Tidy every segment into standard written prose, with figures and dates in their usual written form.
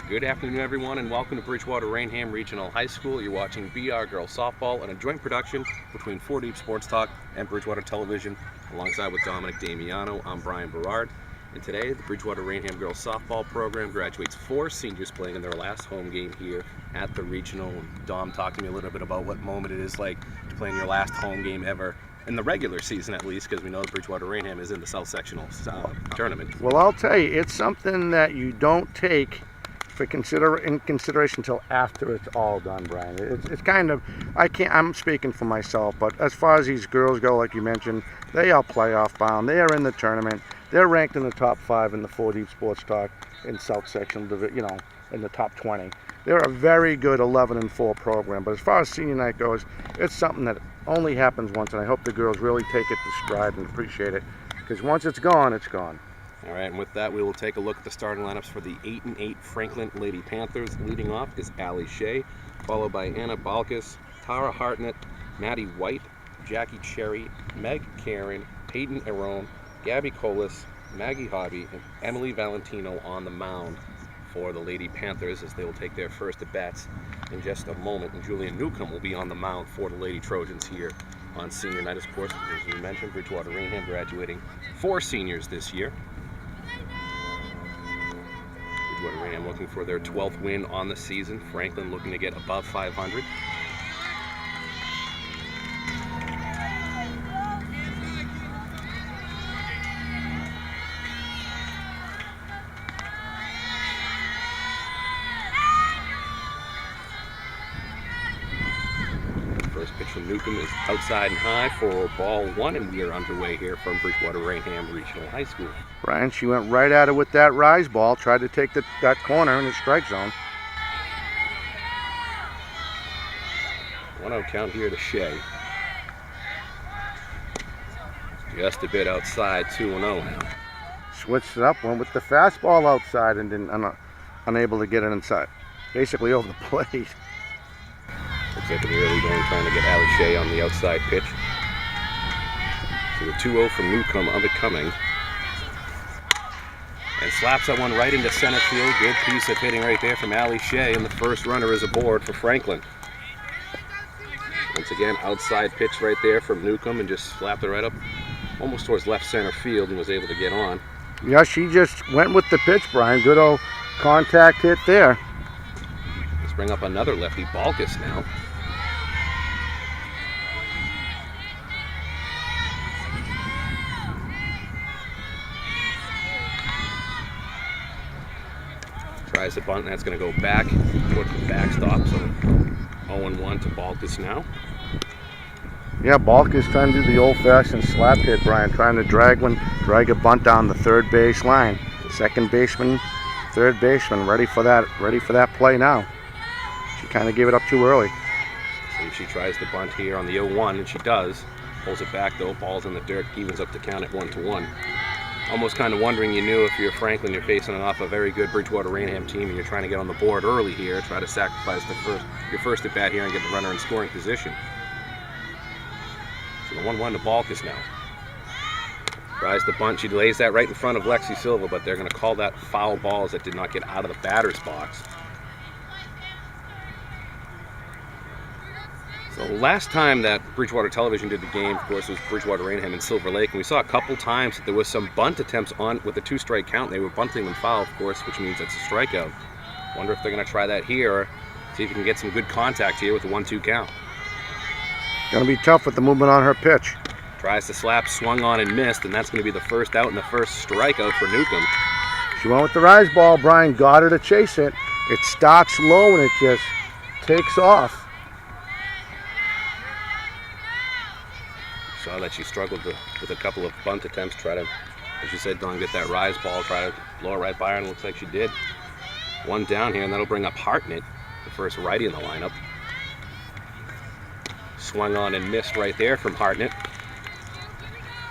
Good afternoon, everyone, and welcome to Bridgewater-Raynham Regional High School. You're watching BR Girls Softball and a joint production between 4 Deep Sports Talk and Bridgewater Television. Alongside with Dominic Damiano, I'm Brian Berard. And today, the Bridgewater-Raynham Girls Softball program graduates 4 seniors playing in their last home game here at the regional. Dom, talk to me a little bit about what moment it is like to play in your last home game ever, in the regular season at least, because we know Bridgewater-Raynham is in the South Sectional tournament. Well, I'll tell you, it's something that you don't take in consideration until after it's all done, Brian. It's kind of, I'm speaking for myself, but as far as these girls go, like you mentioned, they are playoff bound. They are in the tournament. They're ranked in the top 5 in the 4 Deep Sports Talk in South Section, in the top 20. They're a very good 11-4 program, but as far as senior night goes, it's something that only happens once, and I hope the girls really take it to stride and appreciate it, because once it's gone, it's gone. All right, and with that, we will take a look at the starting lineups for the 8-8 Franklin Lady Panthers. Leading off is Allie Shea, followed by Anna Balkus, Tara Hartnett, Maddie White, Jackie Cherry, Meg Karen, Peyton Arone, Gabby Colas, Maggie Hobby, and Emily Valentino on the mound for the Lady Panthers, as they will take their first at bats in just a moment. And Julia Newcomb will be on the mound for the Lady Trojans here on senior night. Of course, as we mentioned, Bridgewater-Raynham graduating 4 seniors this year. Bridgewater-Raynham looking for their 12th win on the season. Franklin looking to get above 500. First pitch from Newcomb is outside and high for ball 1, and we are underway here from Bridgewater-Raynham Regional High School. Brian, she went right at it with that rise ball, tried to take that corner in the strike zone. 1-0 count here to Shea. Just a bit outside, 2-0 now. Switched it up, went with the fastball outside and unable to get it inside. Basically over the plate. Looks like an early going, trying to get Allie Shea on the outside pitch. So the 2-0 from Newcomb on the coming. And slaps that one right into center field. Good piece of hitting right there from Allie Shea, and the first runner is aboard for Franklin. Once again, outside pitch right there from Newcomb, and just slapped it right up almost towards left center field and was able to get on. Yeah, she just went with the pitch, Brian. Good old contact hit there. Let's bring up another lefty, Balkus now. Tries the bunt, and that's going to go back towards the backstop. So 0-1 to Balkus now. Yeah, Balkus trying to do the old-fashioned slap hit, Brian, trying to drag a bunt down the third base line. Second baseman, third baseman, ready for that play now. She kind of gave it up too early. See if she tries the bunt here on the 0-1, and she does. Pulls it back though, ball's in the dirt, evens up the count at 1-1. Almost kind of wondering, you knew if you're Franklin, you're facing off a very good Bridgewater-Raynham team, and you're trying to get on the board early here, try to sacrifice your first at bat here and get the runner in scoring position. So the 1-1 to Balkus now. Tries the bunt, she lays that right in front of Lexi Silva, but they're going to call that foul ball as it did not get out of the batter's box. So last time that Bridgewater Television did the game, of course, was Bridgewater-Raynham and Silver Lake, and we saw a couple times that there was some bunt attempts on with a 2-strike count. They were bunting them foul, of course, which means it's a strikeout. Wonder if they're going to try that here, or see if you can get some good contact here with the 1-2 count. Going to be tough with the movement on her pitch. Tries to slap, swung on and missed, and that's going to be the first out and the first strikeout for Newcomb. She went with the rise ball, Brian, got her to chase it. It starts low and it just takes off. Saw that she struggled with a couple of bunt attempts, try to, as you said, Don, get that rise ball, try to blow it right by her, and it looks like she did. 1 down here, and that'll bring up Hartnett, the first righty in the lineup. Swung on and missed right there from Hartnett.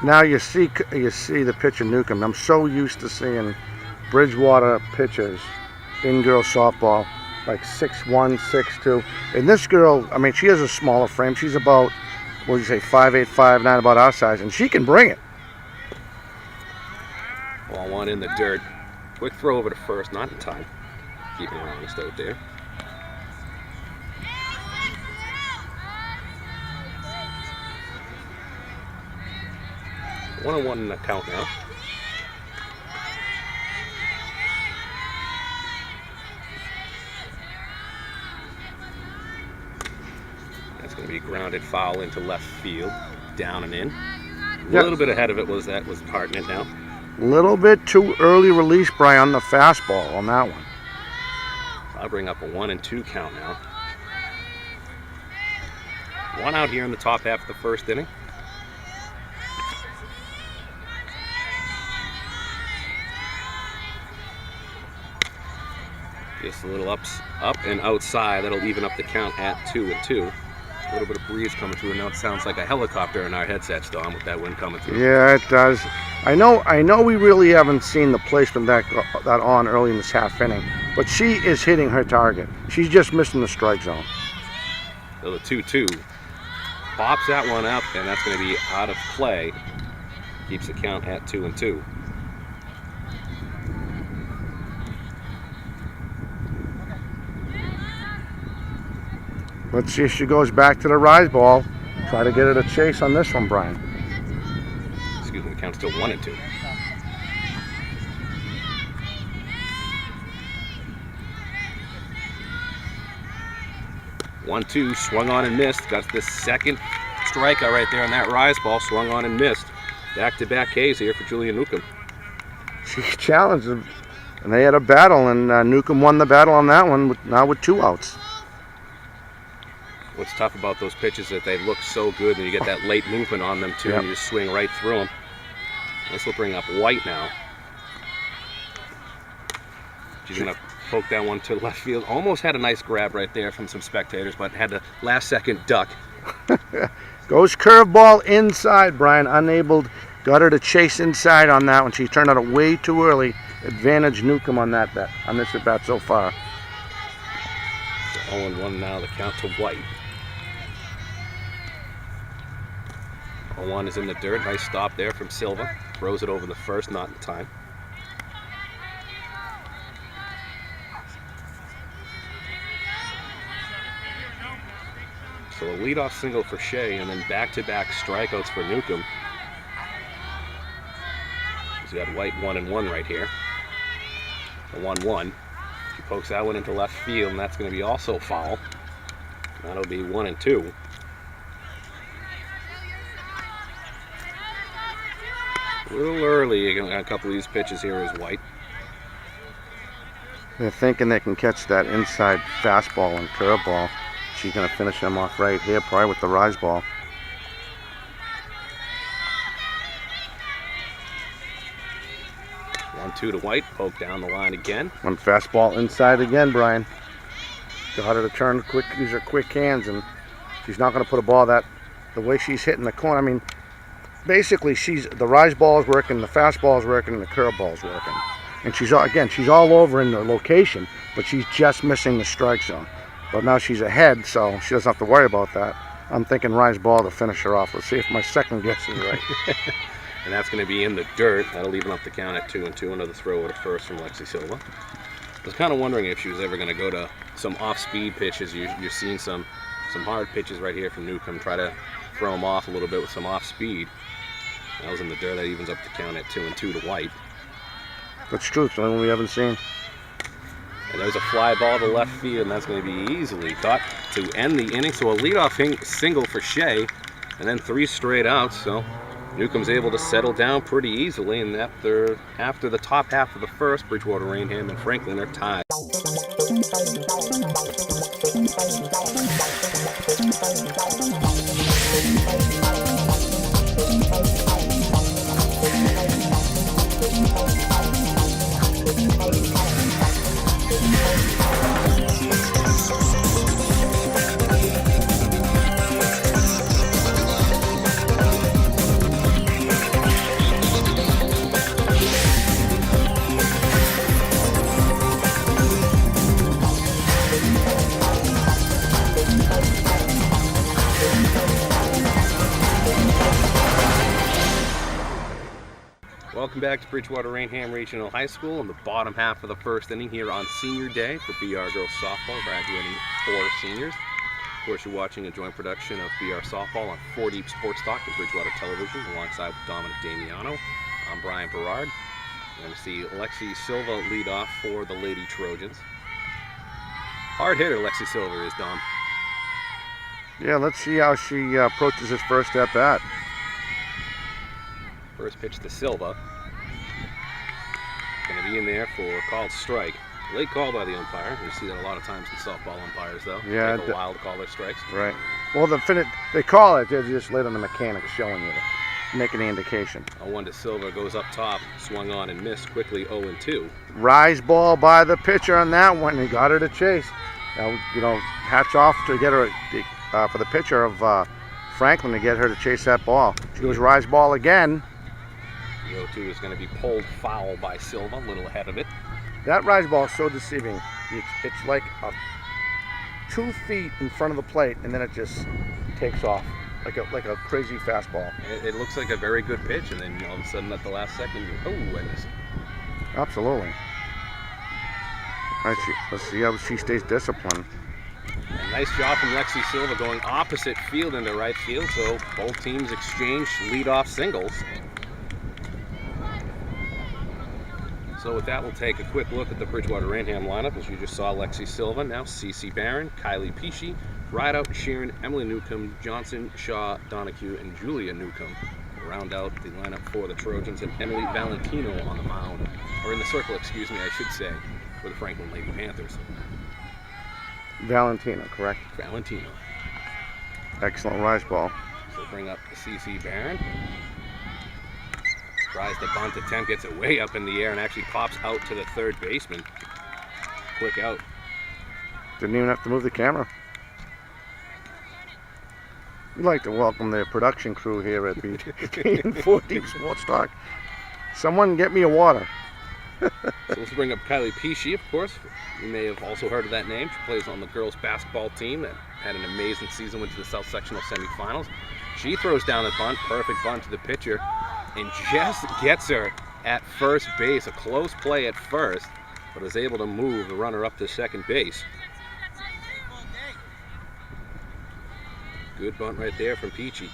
Now you see the pitch of Newcomb. I'm so used to seeing Bridgewater pitchers in girls softball, like 6'1", 6'2". And this girl, I mean, she has a smaller frame. She's about, what do you say, 5'8", 5'9", about our size, and she can bring it. Ball 1 in the dirt. Quick throw over to first, not in time. keeping it honest out there. 1-1 in the count now. That's going to be grounded foul into left field, down and in. A little bit ahead of it was Hartnett now. A little bit too early release, Brian, on the fastball on that one. I'll bring up a 1-2 count now. One out here in the top half of the first inning. Just a little up and outside. That'll even up the count at 2-2. A little bit of breeze coming through. Now it sounds like a helicopter in our headsets, Don, with that wind coming through. Yeah, it does. I know we really haven't seen the placement that on early in this half inning, but she is hitting her target. She's just missing the strike zone. So the 2-2 pops that one up, and that's going to be out of play. Keeps the count at 2-2. Let's see if she goes back to the rise ball. Try to get her to chase on this one, Brian. Excuse me, the count's still 1-2. One-two, swung on and missed. Got the second strikeout right there on that rise ball. Swung on and missed. Back-to-back Ks here for Julia Newcomb. She challenged them, and they had a battle, and Newcomb won the battle on that one, now with 2 outs. What's tough about those pitches is that they look so good, and you get that late movement on them too, and you just swing right through them. This will bring up White now. She's going to poke that one to left field. Almost had a nice grab right there from some spectators, but had to last second duck. Goes curveball inside, Brian. Unable, got her to chase inside on that one. She turned out way too early. Advantage Newcomb on that bet, on this at bat so far. So 0-1 now, the count to White. 0-1 is in the dirt. Nice stop there from Silva. Throws it over the first, not in time. So a leadoff single for Shea, and then back-to-back strikeouts for Newcomb. He's got White 1-1 right here. A 1-1. She pokes that one into left field, and that's going to be also foul. That'll be 1-2. A little early on a couple of these pitches here is White. They're thinking they can catch that inside fastball and curveball. She's going to finish them off right here, probably with the rise ball. One-two to White, poke down the line again. One fastball inside again, Brian. Got her to turn quick, use her quick hands, and she's not going to put a ball the way she's hitting the corner. I mean, basically, the rise ball is working, the fastball is working, and the curveball is working. And she's all over in the location, but she's just missing the strike zone. But now she's ahead, so she doesn't have to worry about that. I'm thinking rise ball to finish her off. Let's see if my second guess is right. And that's going to be in the dirt. That'll even up the count at 2-2. Another throw at first from Lexi Silva. I was kind of wondering if she was ever going to go to some off-speed pitches. You're seeing some hard pitches right here from Newcomb. Try to throw them off a little bit with some off-speed. That was in the dirt. That evens up the count at 2-2 to White. That's true. It's the only one we haven't seen. And there's a fly ball to left field, and that's going to be easily caught to end the inning. So a leadoff single for Shea, and then 3 straight outs. So Newcomb's able to settle down pretty easily, and after the top half of the first, Bridgewater-Raynham and Franklin are tied. Welcome back to Bridgewater-Raynham Regional High School in the bottom half of the first inning here on Senior Day for BR Girls Softball, graduating 4 seniors. Of course, you're watching a joint production of BR Softball on 4 Deep Sports Talk and Bridgewater Television alongside Dominic Damiano. I'm Brian Berard. You're going to see Lexi Silva lead off for the Lady Trojans. Hard hitter Lexi Silva is, Dom. Yeah, let's see how she approaches this first at bat. First pitch to Silva. Going to be in there for a called strike. Late call by the umpire. We see that a lot of times in softball umpires, though. Yeah, take a while to call their strikes. Right. Well, they call it. They're just late on the mechanics showing you, making the indication. A 1 to Silva goes up top, swung on and missed quickly. 0-2. Rise ball by the pitcher on that one. He got her to chase. Now, hats off to get her for the pitcher of Franklin to get her to chase that ball. She goes rise ball again. The 0-2 is going to be pulled foul by Silva, a little ahead of it. That rise ball is so deceiving. It's like 2 feet in front of the plate, and then it just takes off like a crazy fastball. It looks like a very good pitch, and then all of a sudden at the last second, I missed it. Absolutely. All right, let's see how she stays disciplined. A nice job from Lexi Silva going opposite field into right field, so both teams exchange leadoff singles. So with that, we'll take a quick look at the Bridgewater-Raynham lineup. As you just saw, Lexi Silva, now Cece Barron, Kylie Pesci, Rideout, Sheeran, Emily Newcomb, Johnson, Shaw, Donahue, and Julia Newcomb. Round out the lineup for the Trojans, and Emily Valentino on the mound, or in the circle, excuse me, I should say, for the Franklin Lady Panthers. Valentino, correct? Valentino. Excellent rise ball. So bring up Cece Barron. Tries the bunt attempt, gets it way up in the air, and actually pops out to the third baseman. Quick out. Didn't even have to move the camera. We'd like to welcome the production crew here at the 4 Deep Sports Talk. Someone get me a water. So let's bring up Kylie Pesci, of course. You may have also heard of that name. She plays on the girls basketball team that had an amazing season, went to the South Sectional semifinals. She throws down the bunt, perfect bunt to the pitcher, and just gets her at first base. A close play at first, but is able to move the runner up to second base. Good bunt right there from Peachy.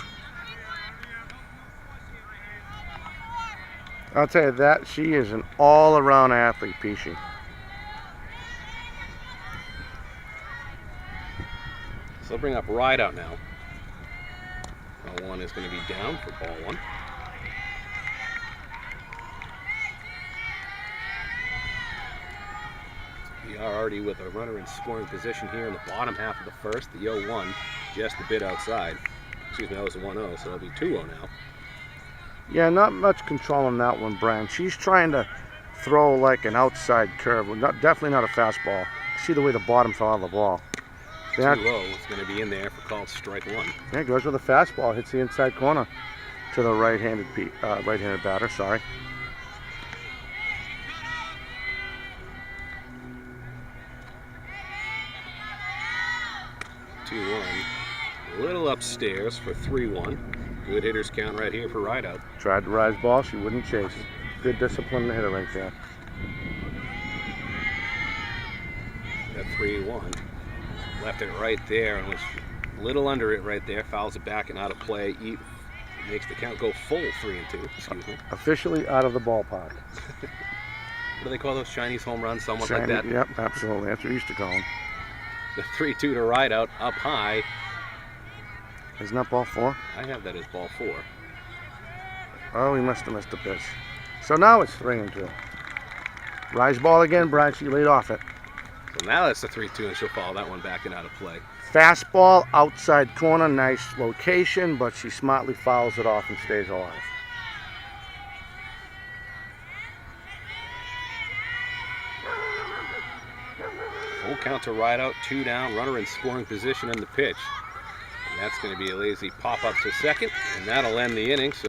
I'll tell you that, she is an all-around athlete, Peachy. So bring up Rideout now. Ball 1 is going to be down for ball 1. We are already with a runner in scoring position here in the bottom half of the first. The 0-1 just a bit outside. Excuse me, that was a 1-0, so it'll be 2-0 now. Yeah, not much control on that one, Brian. She's trying to throw like an outside curve. Definitely not a fastball. See the way the bottom fell out of the ball. 2-0 is going to be in there for called strike 1. Yeah, goes with a fastball. Hits the inside corner to the right-handed batter. Sorry. A little upstairs for 3-1. Good hitters count right here for Rideout. Tried to rise ball, she wouldn't chase. Good discipline hitter right there. That 3-1. Left it right there and was a little under it right there. Fouls it back and out of play. Makes the count go full 3-2. Excuse me. Officially out of the ballpark. What do they call those Chinese home runs? Somewhat like that? Yep, absolutely. That's what we used to call them. The 3-2 to Rideout up high. Isn't that ball 4? I have that as ball 4. Oh, he must have missed the pitch. So now it's 3-2. Rise ball again, Brian. She laid off it. So now that's the 3-2, and she'll follow that one back and out of play. Fastball, outside corner, nice location, but she smartly fouls it off and stays alive. Full count to Rideout, 2 down, runner in scoring position in the pitch. And that's going to be a lazy pop-up to second, and that'll end the inning. So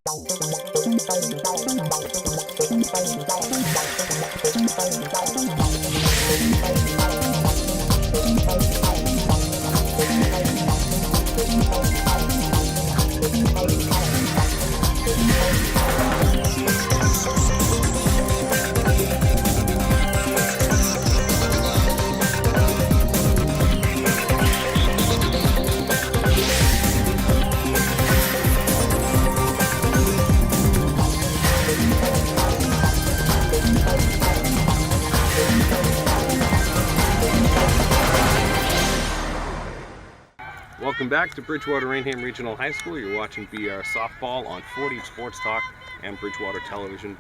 Welcome back to Bridgewater-Raynham Regional High School. You're watching BR Softball on 40 Sports Talk and Bridgewater Television.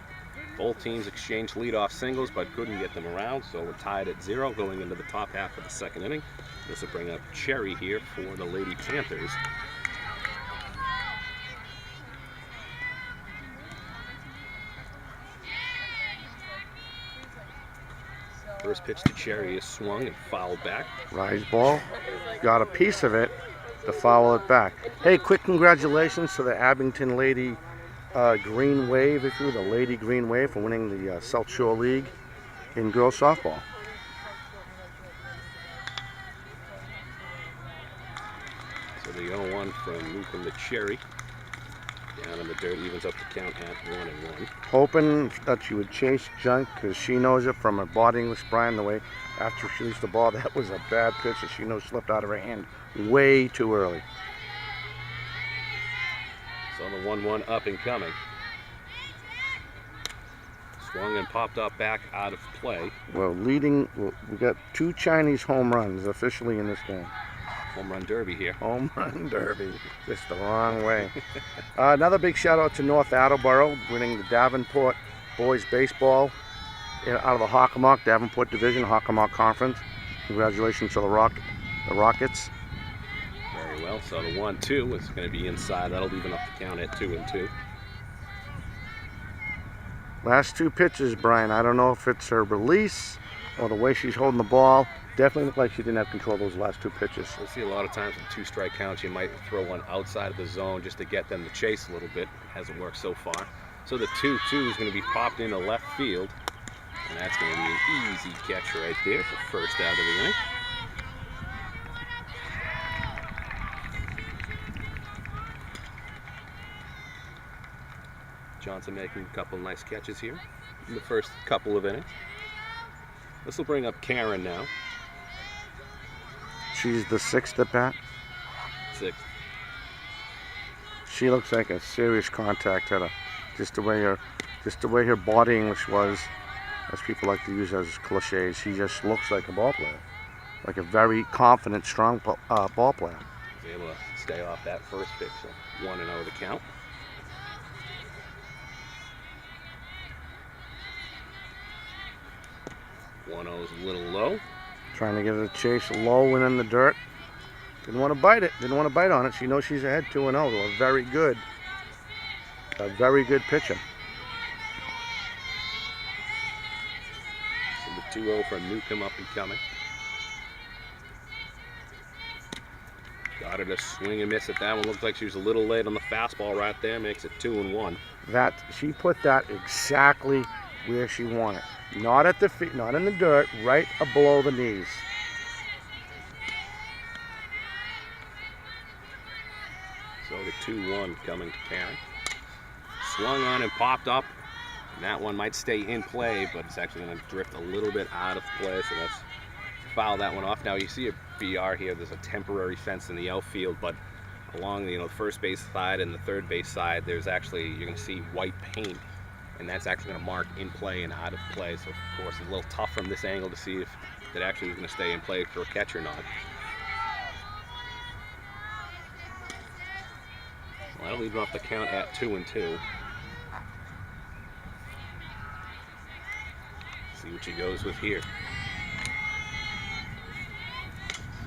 Both teams exchanged leadoff singles but couldn't get them around, so we're tied at 0 going into the top half of the second inning. This will bring up Cherry here for the Lady Panthers. First pitch to Cherry is swung and fouled back. Rise ball, got a piece of it to foul it back. Hey, quick congratulations to the Abington Lady Green Wave, the Lady Green Wave, for winning the South Shore League in girls softball. So the 0-1 from Newcomb to Cherry. Down in the dirt, evens up the count at 1-1. Hoping that she would chase junk, because she knows it from her body English, Brian, the way after she released the ball, that was a bad pitch that she knows slipped out of her hand way too early. So the 1-1 up and coming. Swung and popped up back out of play. Well, we got 2 Chinese home runs officially in this game. Home run derby here. Home run derby, just the wrong way. Another big shout out to North Attleboro, winning the Davenport boys baseball out of the Hockomock Davenport Division, Hockomock Conference. Congratulations to the Rockets. Very well. So the 1-2 is going to be inside. That'll even up the count at 2-2. Last 2 pitches, Brian. I don't know if it's her release or the way she's holding the ball. Definitely looked like she didn't have control of those last 2 pitches. We'll see a lot of times with 2 strike counts, you might throw one outside of the zone just to get them to chase a little bit. It hasn't worked so far. So the 2-2 is going to be popped into left field. And that's going to be an easy catch right there for first out of the inning. Johnson making a couple nice catches here in the first couple of innings. This will bring up Karen now. She's the 6th at bat. 6th. She looks like a serious contact hitter. Just the way her body English was, as people like to use as cliches. She just looks like a ball player, like a very confident, strong ball player. Was able to stay off that first pitch, so 1-0 the count. Is a little low. Trying to get it a chase low and in the dirt. Didn't want to bite it. Didn't want to bite on it. She knows she's ahead 2-0. A very good pitcher. So the 2-0 from Newcomb up and coming. Got her to swing and miss at that one. Looked like she was a little late on the fastball right there. Makes it 2-1. That she put that exactly where she wanted. Not at the feet, not in the dirt, right below the knees. So the 2-1 coming to Karen. Swung on and popped up. And that one might stay in play, but it's actually going to drift a little bit out of play, so let's foul that one off. Now you see a BR here. There's a temporary fence in the outfield, but along the first base side and the third base side, there's actually, you're going to see white paint. And that's actually going to mark in play and out of play. So, of course, it's a little tough from this angle to see if that actually is going to stay in play for a catch or not. Well, that'll leave off the count at 2-2. See what she goes with here.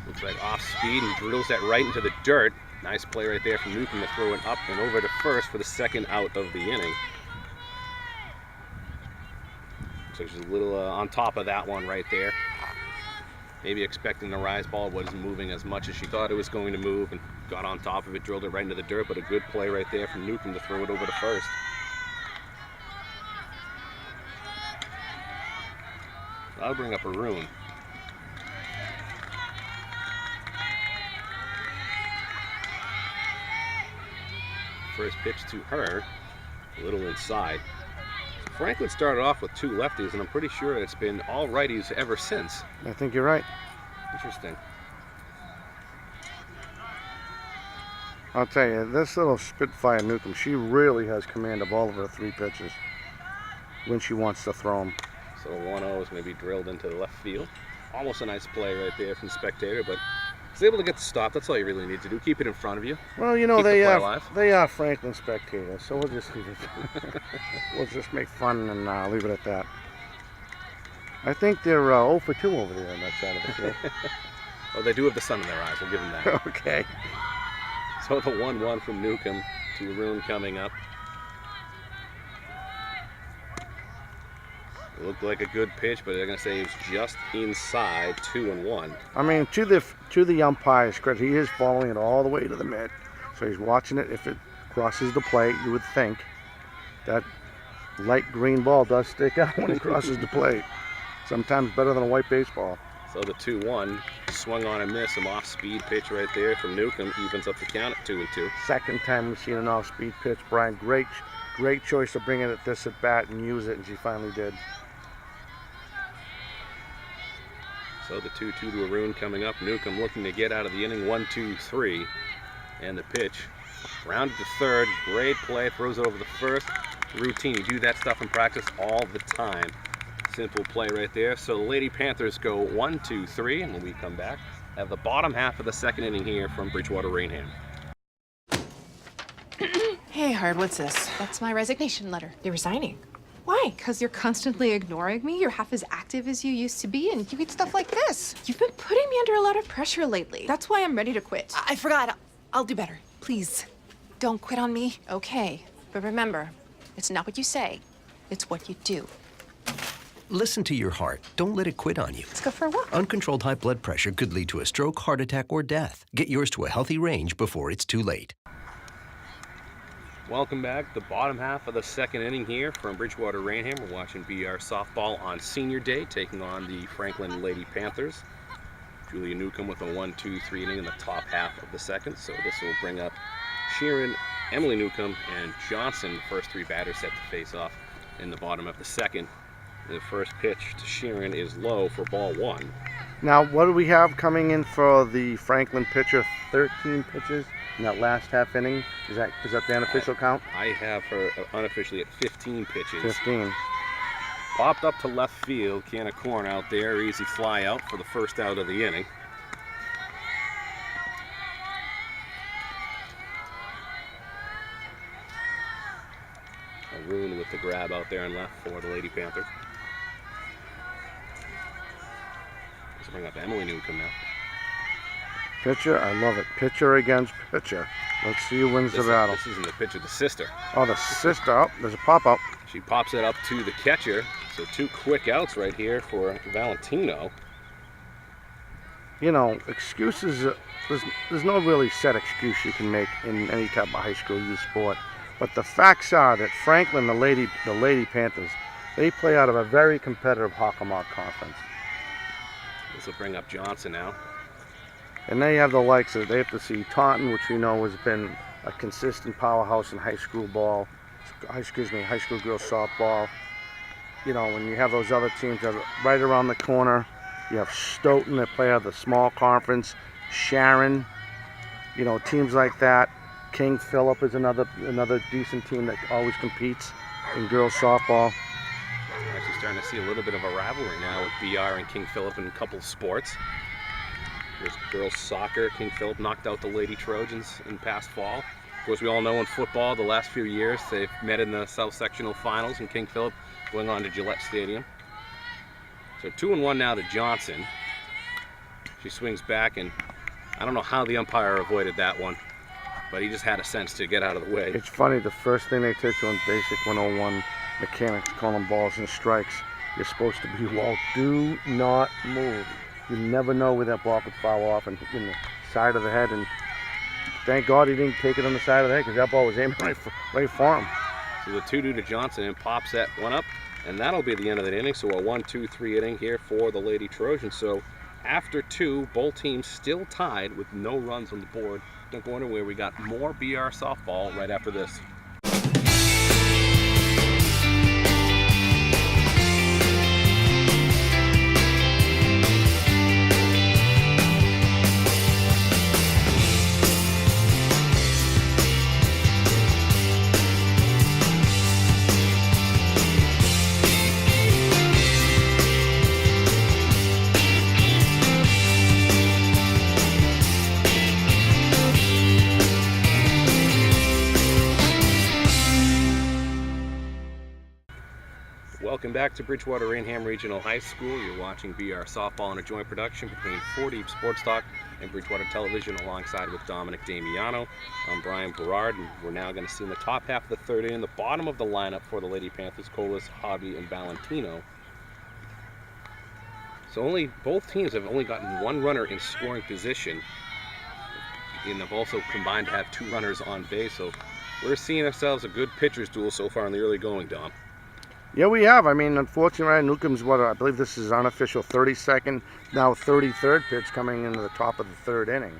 Looks like off speed and drills that right into the dirt. Nice play right there from Newcomb to throw it up and over to first for the 2nd out of the inning. So she's a little on top of that one right there. Maybe expecting the rise ball wasn't moving as much as she thought it was going to move, and got on top of it, drilled it right into the dirt, but a good play right there from Newcomb to throw it over to first. That'll bring up Arun. First pitch to her, a little inside. Franklin started off with 2 lefties, and I'm pretty sure it's been all righties ever since. I think you're right. Interesting. I'll tell you, this little Spitfire Newcomb, she really has command of all of her 3 pitches when she wants to throw them. So 1-0 is going to be drilled into the left field. Almost a nice play right there from the spectator, but He's able to get the stop. That's all you really need to do. Keep it in front of you. Well, you know, Keep the they play are alive. they are Franklin spectators, so we'll just leave it. We'll just make fun and leave it at that. I think they're 0 for 2 over there on that side of the field. Oh, they do have the sun in their eyes. We'll give them that. Okay. So the 1-1 from Newcomb to Arun coming up. It looked like a good pitch, but they're going to say it was just inside 2-1. I mean, to the umpire's credit, he is following it all the way to the mid. So he's watching it. If it crosses the plate, you would think that light green ball does stick out when it crosses the plate. Sometimes better than a white baseball. So the 2-1 swung on and missed. Some off-speed pitch right there from Newcomb. Evens up the count at 2-2. Second time we've seen an off-speed pitch. Brian, great choice of bringing it this at bat and use it, and she finally did. So the 2-2 to Arun coming up. Newcomb looking to get out of the inning. 1-2-3. And the pitch. Rounded to third. Great play. Throws it over the first. Routine. You do that stuff in practice all the time. Simple play right there. So the Lady Panthers go 1-2-3. And when we come back, have the bottom half of the second inning here from Bridgewater-Raynham. Hey, Hard, what's this? That's my resignation letter. You're resigning. Why? Because you're constantly ignoring me. You're half as active as you used to be, and you get stuff like this. You've been putting me under a lot of pressure lately. That's why I'm ready to quit. I forgot. I'll do better. Please, don't quit on me. Okay, but remember, it's not what you say, it's what you do. Listen to your heart. Don't let it quit on you. Let's go for a walk. Uncontrolled high blood pressure could lead to a stroke, heart attack, or death. Get yours to a healthy range before it's too late. Welcome back. The bottom half of the second inning here from Bridgewater-Raynham. We're watching BR softball on Senior Day, taking on the Franklin Lady Panthers. Julia Newcomb with a 1-2-3 inning in the top half of the second. So this will bring up Sheeran, Emily Newcomb, and Johnson, the first three batters set to face off in the bottom of the second. The first pitch to Sheeran is low for ball 1. Now, what do we have coming in for the Franklin pitcher? 13 pitches in that last half inning. Is that the unofficial count? I have her unofficially at 15 pitches. 15. Popped up to left field, can of corn out there, easy fly out for the first out of the inning. Arun with the grab out there and left for the Lady Panthers. Let's bring up Emily Newcomb now. Pitcher, I love it. Pitcher against pitcher. Let's see who wins the battle. This isn't the pitcher, the sister. Oh, the sister. Oh, there's a pop-up. She pops it up to the catcher. So 2 quick outs right here for Valentino. You know, excuses, there's no really set excuse you can make in any type of high school youth sport. But the facts are that Franklin, the Lady Panthers, they play out of a very competitive Hockomock conference. This will bring up Johnson now. And they have the likes of, they have to see Taunton, which we know has been a consistent powerhouse in high school girls softball. You know, when you have those other teams that are right around the corner, you have Stoughton that play out of the small conference, Sharon, you know, teams like that. King Philip is another decent team that always competes in girls softball. We're actually starting to see a little bit of a rivalry now with BR and King Philip in a couple sports. There's girls soccer. King Philip knocked out the Lady Trojans in past fall. Of course, we all know in football, the last few years, they've met in the South Sectional Finals, and King Philip going on to Gillette Stadium. So 2-1 now to Johnson. She swings back, and I don't know how the umpire avoided that one, but he just had a sense to get out of the way. It's funny, the first thing they teach you on basic 101 mechanics, calling balls and strikes, you're supposed to be, well, do not move. You never know where that ball could foul off and hit in the side of the head, and thank God he didn't take it on the side of the head because that ball was aiming right for him. So the 2-2 to Johnson, and pops that one up, and that'll be the end of the inning. So a 1-2-3 inning here for the Lady Trojans. So after 2, both teams still tied with no runs on the board. Don't go anywhere. We got more BR softball right after this. Welcome back to Bridgewater-Raynham Regional High School. You're watching BR Softball in a joint production between 4Deep Sports Talk and Bridgewater Television, alongside with Dominic Damiano. I'm Brian Berard, and we're now going to see in the top half of the third inning, the bottom of the lineup for the Lady Panthers, Colas, Hobby, and Valentino. So both teams have only gotten one runner in scoring position, and have also combined to have 2 runners on base. So we're seeing ourselves a good pitcher's duel so far in the early going, Dom. Yeah, we have. I mean, unfortunately, Ryan Newcomb's I believe this is unofficial 32nd, now 33rd pitch coming into the top of the third inning.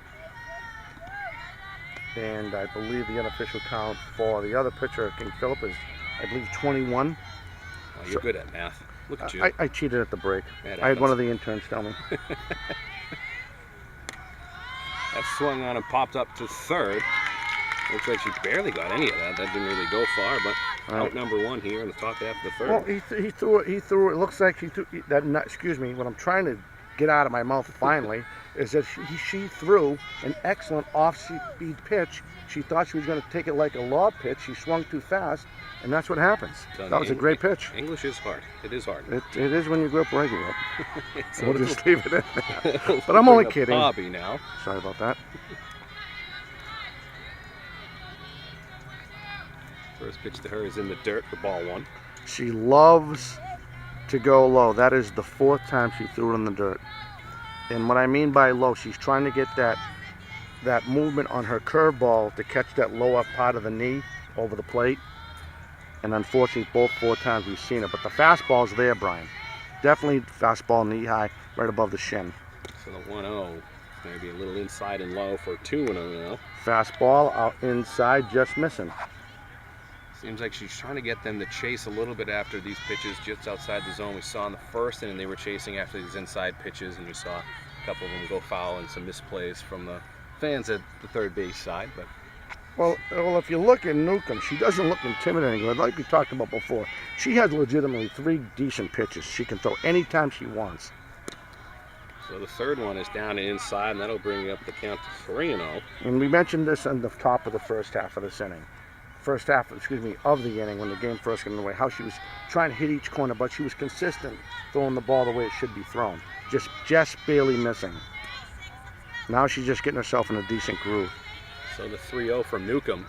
And I believe the unofficial count for the other pitcher, King Philip, is, I believe, 21. Oh, you're good at math. Look at you. I cheated at the break. That I had one happens. of the interns tell me. That swung on and popped up to third. Looks like she barely got any of that. That didn't really go far, but out number 1 here in the top half of the third. Well, he threw it. It looks like he threw that. Excuse me. What I'm trying to get out of my mouth finally is that she threw an excellent off-speed pitch. She thought she was going to take it like a lob pitch. She swung too fast, and that's what happens. That was a great pitch. English is hard. It is hard. It is when you grow up where I grew up. So We'll just leave it in there. But I'm only kidding. Hobby now. Sorry about that. First pitch to her is in the dirt for ball 1. She loves to go low. That is the 4th time she threw it in the dirt. And what I mean by low, she's trying to get that movement on her curveball to catch that lower part of the knee over the plate. And unfortunately, both 4 times we've seen it. But the fastball's there, Brian. Definitely fastball knee high, right above the shin. So the 1-0, maybe a little inside and low for 2-0 now. Fastball out inside, just missing. Seems like she's trying to get them to chase a little bit after these pitches just outside the zone. We saw in the first inning they were chasing after these inside pitches, and we saw a couple of them go foul and some misplays from the fans at the third base side. But Well, if you look at Newcomb, she doesn't look intimidating. Like we talked about before, she has legitimately 3 decent pitches. She can throw anytime she wants. so the third one is down and inside, and that'll bring up the count to 3-0. And we mentioned this on the top of the first half of this inning. First half, of the inning when the game first got underway, how she was trying to hit each corner, but she was consistent throwing the ball the way it should be thrown. Just barely missing. Now she's just getting herself in a decent groove. So the 3-0 from Newcomb,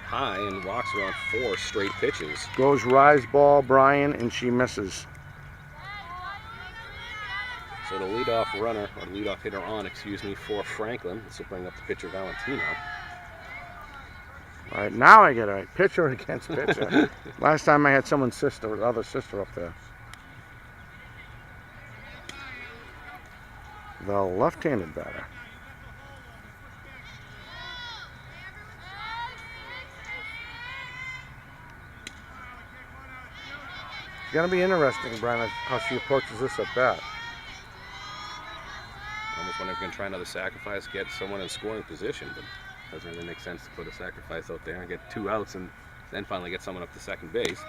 high, and walks her on 4 straight pitches. Goes rise ball, Brian, and she misses. So the leadoff runner, or leadoff hitter on, for Franklin. This will bring up the pitcher Valentino. All right, now I get it right. Pitcher against pitcher. Last time I had someone's other sister up there. The left-handed batter. It's going to be interesting, Brian, how she approaches this at bat. Almost wonder if we're going to try another sacrifice, get someone in scoring position, but it doesn't really make sense to put a sacrifice out there and get 2 outs and then finally get someone up to second base.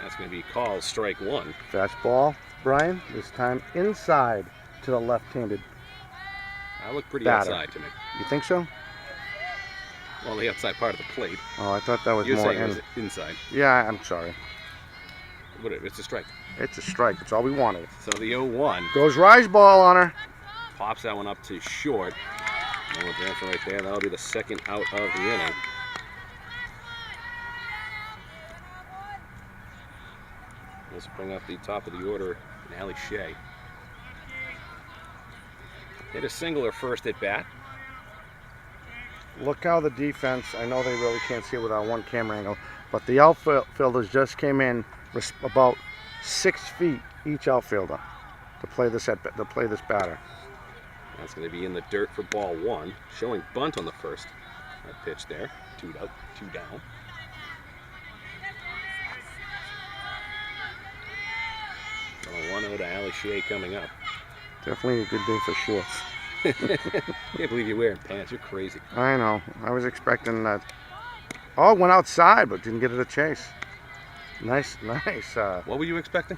That's going to be called strike 1. Fastball, Brian, this time inside to the left-handed. That looked pretty batter. outside to me. You think so? Well, the outside part of the plate. Oh, I thought that was You're more saying it was inside. Yeah, I'm sorry. Whatever, it's a strike. It's a strike. That's all we wanted. So the 0-1 Goes rise ball on her. pops that one up to short. And we're dancing right there. That'll be the second out of the inning. Let's bring up the top of the order, Allie Shea. Hit a single her first at bat. Look how the defense, I know they really can't see it with our one camera angle, but the outfielders just came in about 6 feet each outfielder to play this batter. That's going to be in the dirt for ball 1. Showing bunt on the first pitch there. 2 out, 2 down. So 1-0 to Allie Shea coming up. Definitely a good day for shorts. Can't believe you're wearing pants. You're crazy. I know. I was expecting that. Oh, it went outside, but didn't get it a chase. Nice. What were you expecting?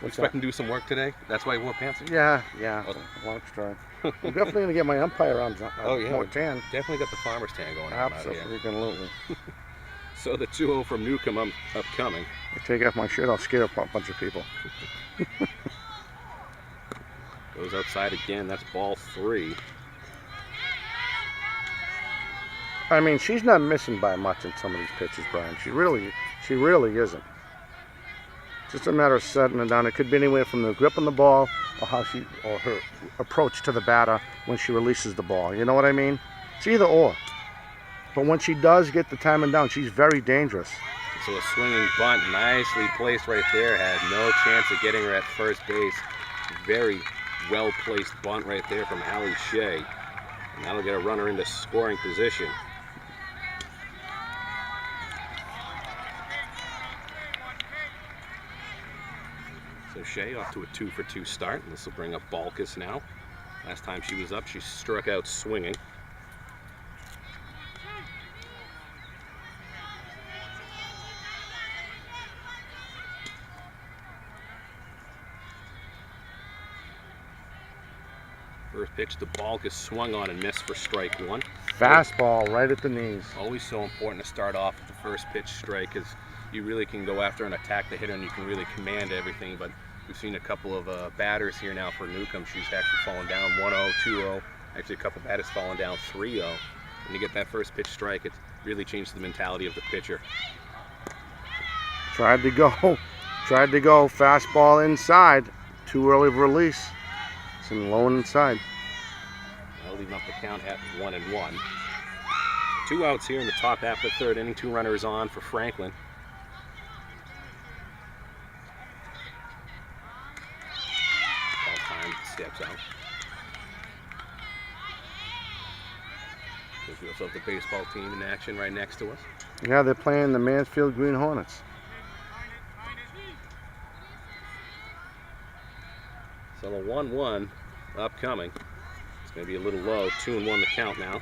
What's Expecting to do some work today? That's why you wore pants? Yeah. Oh. Long story. I'm definitely going to get my umpire arms Oh, yeah. more tan. Definitely got the farmer's tan going on out here. Absolutely. So the 2-0 from Newcomb upcoming. I take off my shirt, I'll scare a bunch of people. Goes outside again. That's ball 3. I mean, she's not missing by much in some of these pitches, Brian. She really isn't. Just a matter of setting it down. It could be anywhere from the grip on the ball or her approach to the batter when she releases the ball. You know what I mean? It's either or. But when she does get the timing down, she's very dangerous. So a swinging bunt, nicely placed right there. Had no chance of getting her at first base. Very well-placed bunt right there from Allie Shea. And that'll get a runner into scoring position. So Shea off to a 2-for-2 start. And this will bring up Balkus now. Last time she was up, she struck out swinging. First pitch to Balkus, swung on and missed for strike 1. Fastball right at the knees. Always so important to start off with the first pitch strike, because you really can go after and attack the hitter and you can really command everything. But we've seen a couple of batters here now for Newcomb. She's actually fallen down 1-0, 2-0. Actually, a couple batters fallen down 3-0. When you get that first pitch strike, it really changes the mentality of the pitcher. Tried to go fastball inside. Too early of release. It's in low and inside. That'll leave up the count at 1-1. 2 outs here in the top half of the third inning. 2 runners on for Franklin. Ball time, steps out. We also have the baseball team in action right next to us. Yeah, they're playing the Mansfield Green Hornets. So the 1-1 upcoming. It's going to be a little low. 2-1 the count now.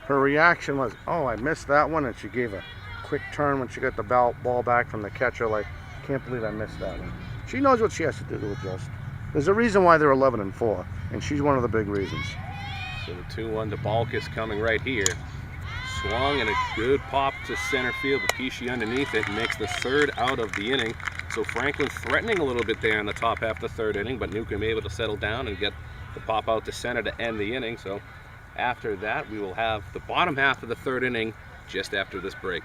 Her reaction was, oh, I missed that one, and she gave a quick turn when she got the ball back from the catcher, like, can't believe I missed that one. She knows what she has to do to adjust. There's a reason why they're 11-4, and she's one of the big reasons. So the 2-1 to Balkus coming right here. Swung and a good pop to center field, but Pesci underneath it makes the 3rd out of the inning. So Franklin threatening a little bit there in the top half of the 3rd inning, but Newcomb able to settle down and get the pop out to center to end the inning. So after that, we will have the bottom half of the 3rd inning just after this break.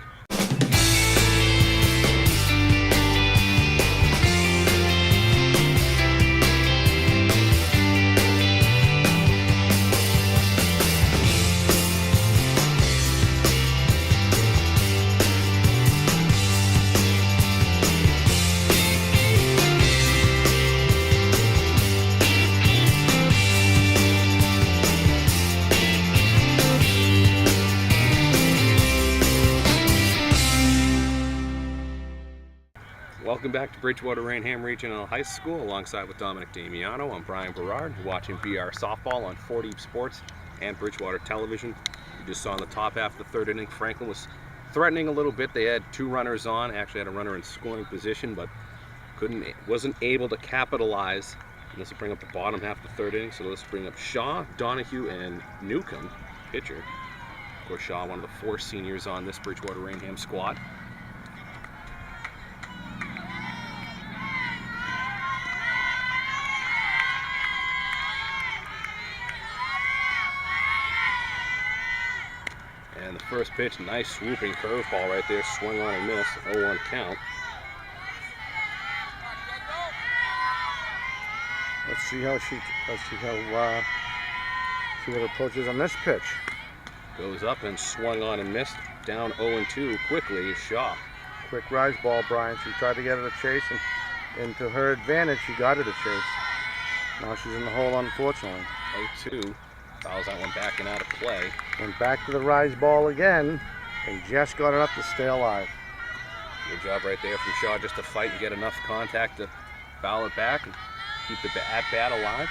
Welcome back to Bridgewater-Raynham Regional High School alongside with Dominic Damiano. I'm Brian Berard. You're watching BR Softball on 4Deep Sports and Bridgewater Television. You just saw in the top half of the 3rd inning, Franklin was threatening a little bit. They had 2 runners on, actually had a runner in scoring position, but wasn't able to capitalize. And this will bring up the bottom half of the 3rd inning. So let's bring up Shaw, Donahue, and Newcomb, pitcher. Of course, Shaw, one of the 4 seniors on this Bridgewater-Raynham squad. And the first pitch, nice swooping curveball right there, swung on and missed, 0-1 count. Let's see how she approaches on this pitch. Goes up and swung on and missed, down 0-2 quickly is Shaw. Quick rise ball, Brian. She tried to get her to chase, and to her advantage, she got her to chase. Now she's in the hole, unfortunately. 0-2, fouls that one back and out of play. Went back to the rise ball again, and just got enough to stay alive. Good job right there from Shaw just to fight and get enough contact to foul it back and keep the at-bat alive.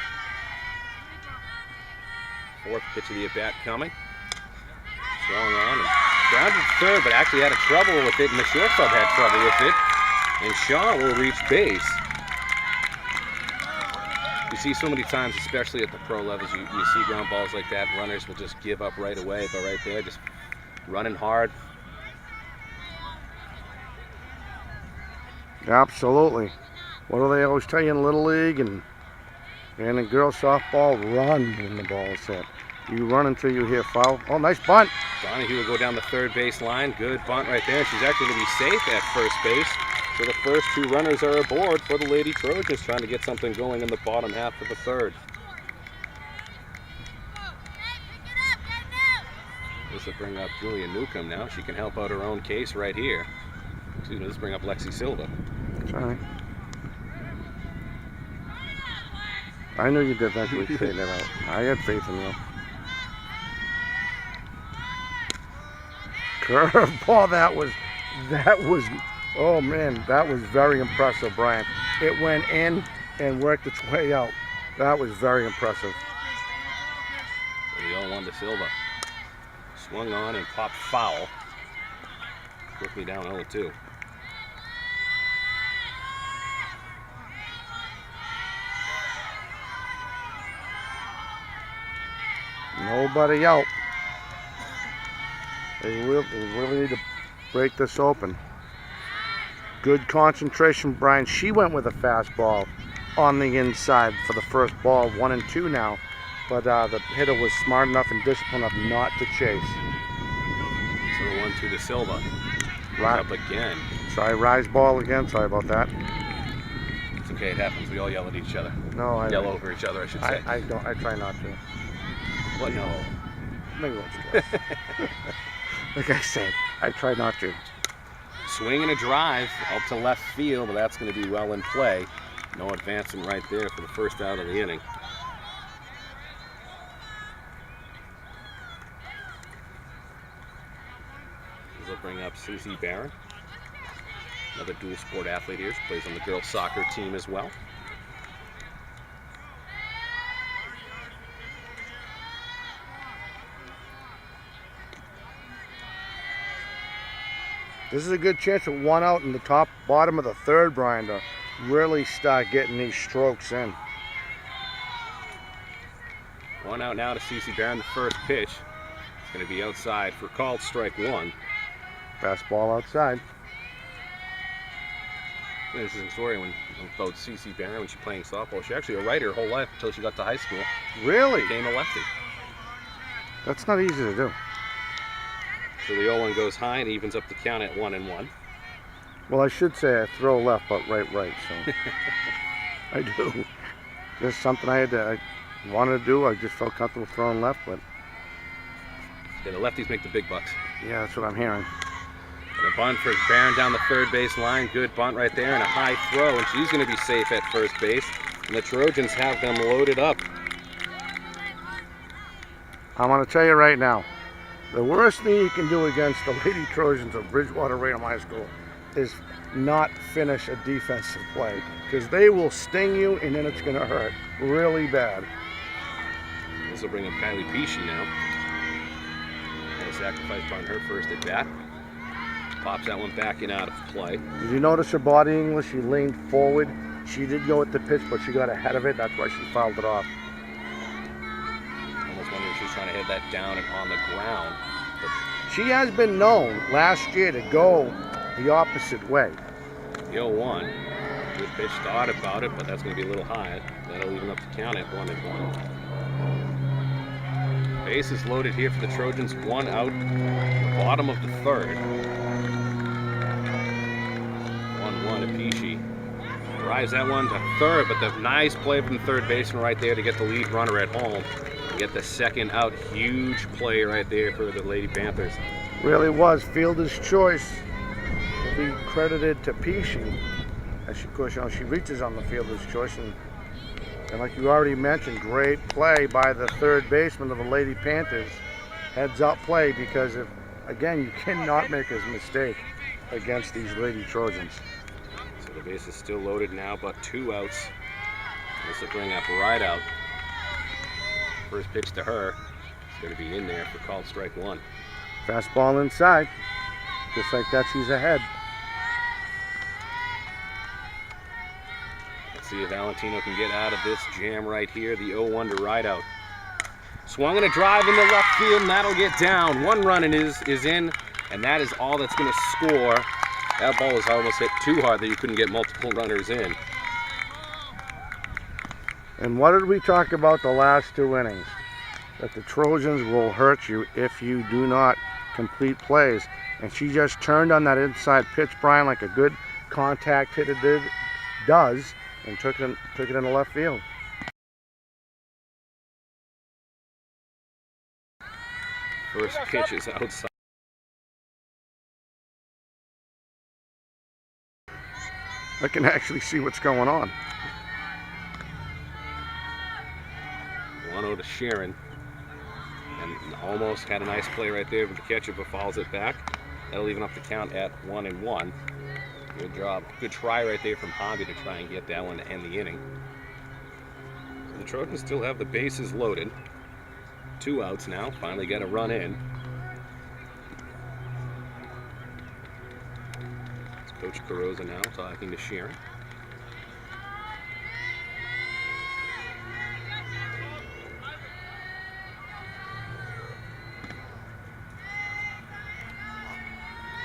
4th pitch of the at-bat coming. Swung on and grounded to 3rd, but actually had trouble with it, and the shortstop had trouble with it. And Shaw will reach base. You see so many times, especially at the pro levels, you see ground balls like that. Runners will just give up right away, but right there, just running hard. Absolutely. What do they always tell you in Little League and in girls softball? Run when the ball is hit. You run until you hear foul. Oh, nice bunt. Donahue will go down the third base line. Good bunt right there. She's actually going to be safe at first base. So the first 2 runners are aboard for the Lady Trojans, trying to get something going in the bottom half of the third. This will bring up Julia Newcomb now. She can help out her own case right here. Excuse me, let's bring up Lexi Silva. Sorry. I knew you did that. You straighten it out. I had faith in you. Curveball. That was. Oh man, that was very impressive, Brian. It went in and worked its way out. That was very impressive. So the 0-1 to Silva. Swung on and popped foul. Quickly down 0-2. Nobody out. They really need to break this open. Good concentration, Brian. She went with a fastball on the inside for the first ball, 1 and 2 now. But the hitter was smart enough and disciplined enough not to chase. So the 1-2 to Silva. Right. Up again. Sorry, rise ball again. Sorry about that. It's okay, it happens. We all yell at each other. No, I Yell over each other, I should say. I don't. I try not to. What? No. Maybe once or twice. Like I said, I try not to. Swing and a drive up to left field, but that's going to be well in play. No advancement right there for the first out of the inning. This will bring up Susie Barron, another dual sport athlete here. She plays on the girls soccer team as well. This is a good chance at 1 out in the bottom of the third, Brian, to really start getting these strokes in. 1 out now to Cece Barron, the first pitch. It's going to be outside for called strike 1. Fastball outside. Interesting story about Cece Barron when she was playing softball. She actually a writer her whole life until she got to high school. Really? Became a lefty. That's not easy to do. So the 0-1 goes high and evens up the count at 1-1. Well, I should say I throw left, but right, so. I do. Just something I wanted to do. I just felt comfortable throwing left, but. Yeah, the lefties make the big bucks. Yeah, that's what I'm hearing. And a bunt for Barron down the third base line. Good bunt right there and a high throw, and she's going to be safe at first base. And the Trojans have them loaded up. I'm going to tell you right now, the worst thing you can do against the Lady Trojans of Bridgewater-Raynham High School is not finish a defensive play, because they will sting you and then it's going to hurt really bad. This will bring up Kylie Pesci now. And a sacrifice on her first at bat. Pops that one back and out of play. Did you notice her body English? She leaned forward. She did go at the pitch, but she got ahead of it. That's why she fouled it off. Almost wondering if she's trying to hit that down and on the ground. But She has been known last year to go the opposite way. the 0-1. Good pitch, thought about it, but that's going to be a little high. That'll even up the count at 1-1. Bases loaded here for the Trojans. 1 out, bottom of the third. 1-1 to Pesci. Drives that one to third, but the nice play from the third baseman right there to get the lead runner at home. Get the second out. Huge play right there for the Lady Panthers. Really was fielder's choice. To be credited to Pesci. As she, of course, she reaches on the fielder's choice, and like you already mentioned, great play by the third baseman of the Lady Panthers. Heads up play, because again, you cannot make a mistake against these Lady Trojans. So the base is still loaded now, but 2 outs. This will bring up right out. First pitch to her. It's going to be in there for called strike 1. Fastball inside. Just like that, she's ahead. See if Valentino can get out of this jam right here. The 0-1 to ride out. Swung and a drive in the left field, and that'll get down. One run is in, and that is all that's going to score. That ball was almost hit too hard that you couldn't get multiple runners in. And what did we talk about the last 2 innings? That the Trojans will hurt you if you do not complete plays. And she just turned on that inside pitch, Brian, like a good contact hitter does, and took it in the left field. First pitch is outside. I can actually see what's going on. 1-0 to Sharon. And almost had a nice play right there with the catcher, but fouls it back. That'll even up the count at 1-1. Good job. Good try right there from Hobby to try and get that one to end the inning. So the Trojans still have the bases loaded. 2 outs now. Finally got a run in. It's Coach Carrozza now talking to Sharon.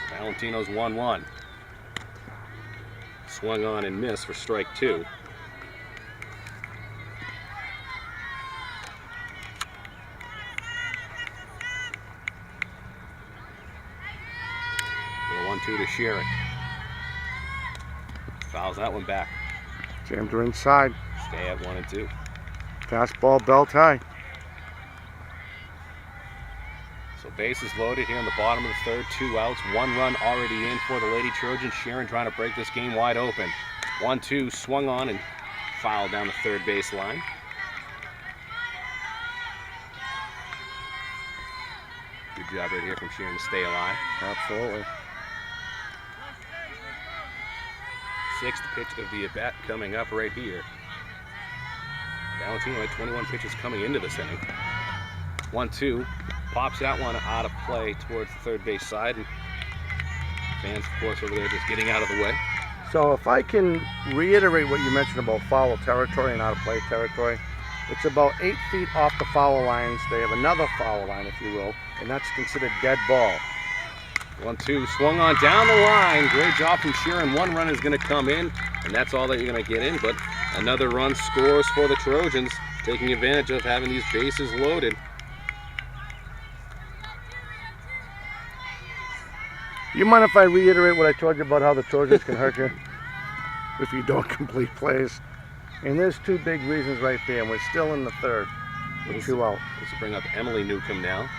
Valentino's 1-1. Swung on and missed for strike 2. The 1-2 to Sharon. Fouls that one back. Jammed her inside. Stay at 1-2. Fastball belt high. So bases loaded here in the bottom of the third. 2 outs. 1 run already in for the Lady Trojans. Sharon trying to break this game wide open. 1-2 swung on and fouled down the third base line. Good job right here from Sharon to stay alive. Absolutely. 6th pitch of the at-bat coming up right here. Valentino had 21 pitches coming into this inning. 1-2. Pops that one out of play towards the third base side. And fans, of course, over there just getting out of the way. So if I can reiterate what you mentioned about foul territory and out of play territory, it's about 8 feet off the foul lines. They have another foul line, if you will, and that's considered dead ball. 1-2 swung on down the line. Great job from Sharon. 1 run is going to come in, and that's all that you're going to get in. But another run scores for the Trojans, taking advantage of having these bases loaded. You mind if I reiterate what I told you about how the Trojans can hurt you if you don't complete plays? And there's 2 big reasons right there, and we're still in the third with 2 out. This will bring up Emily Newcomb now.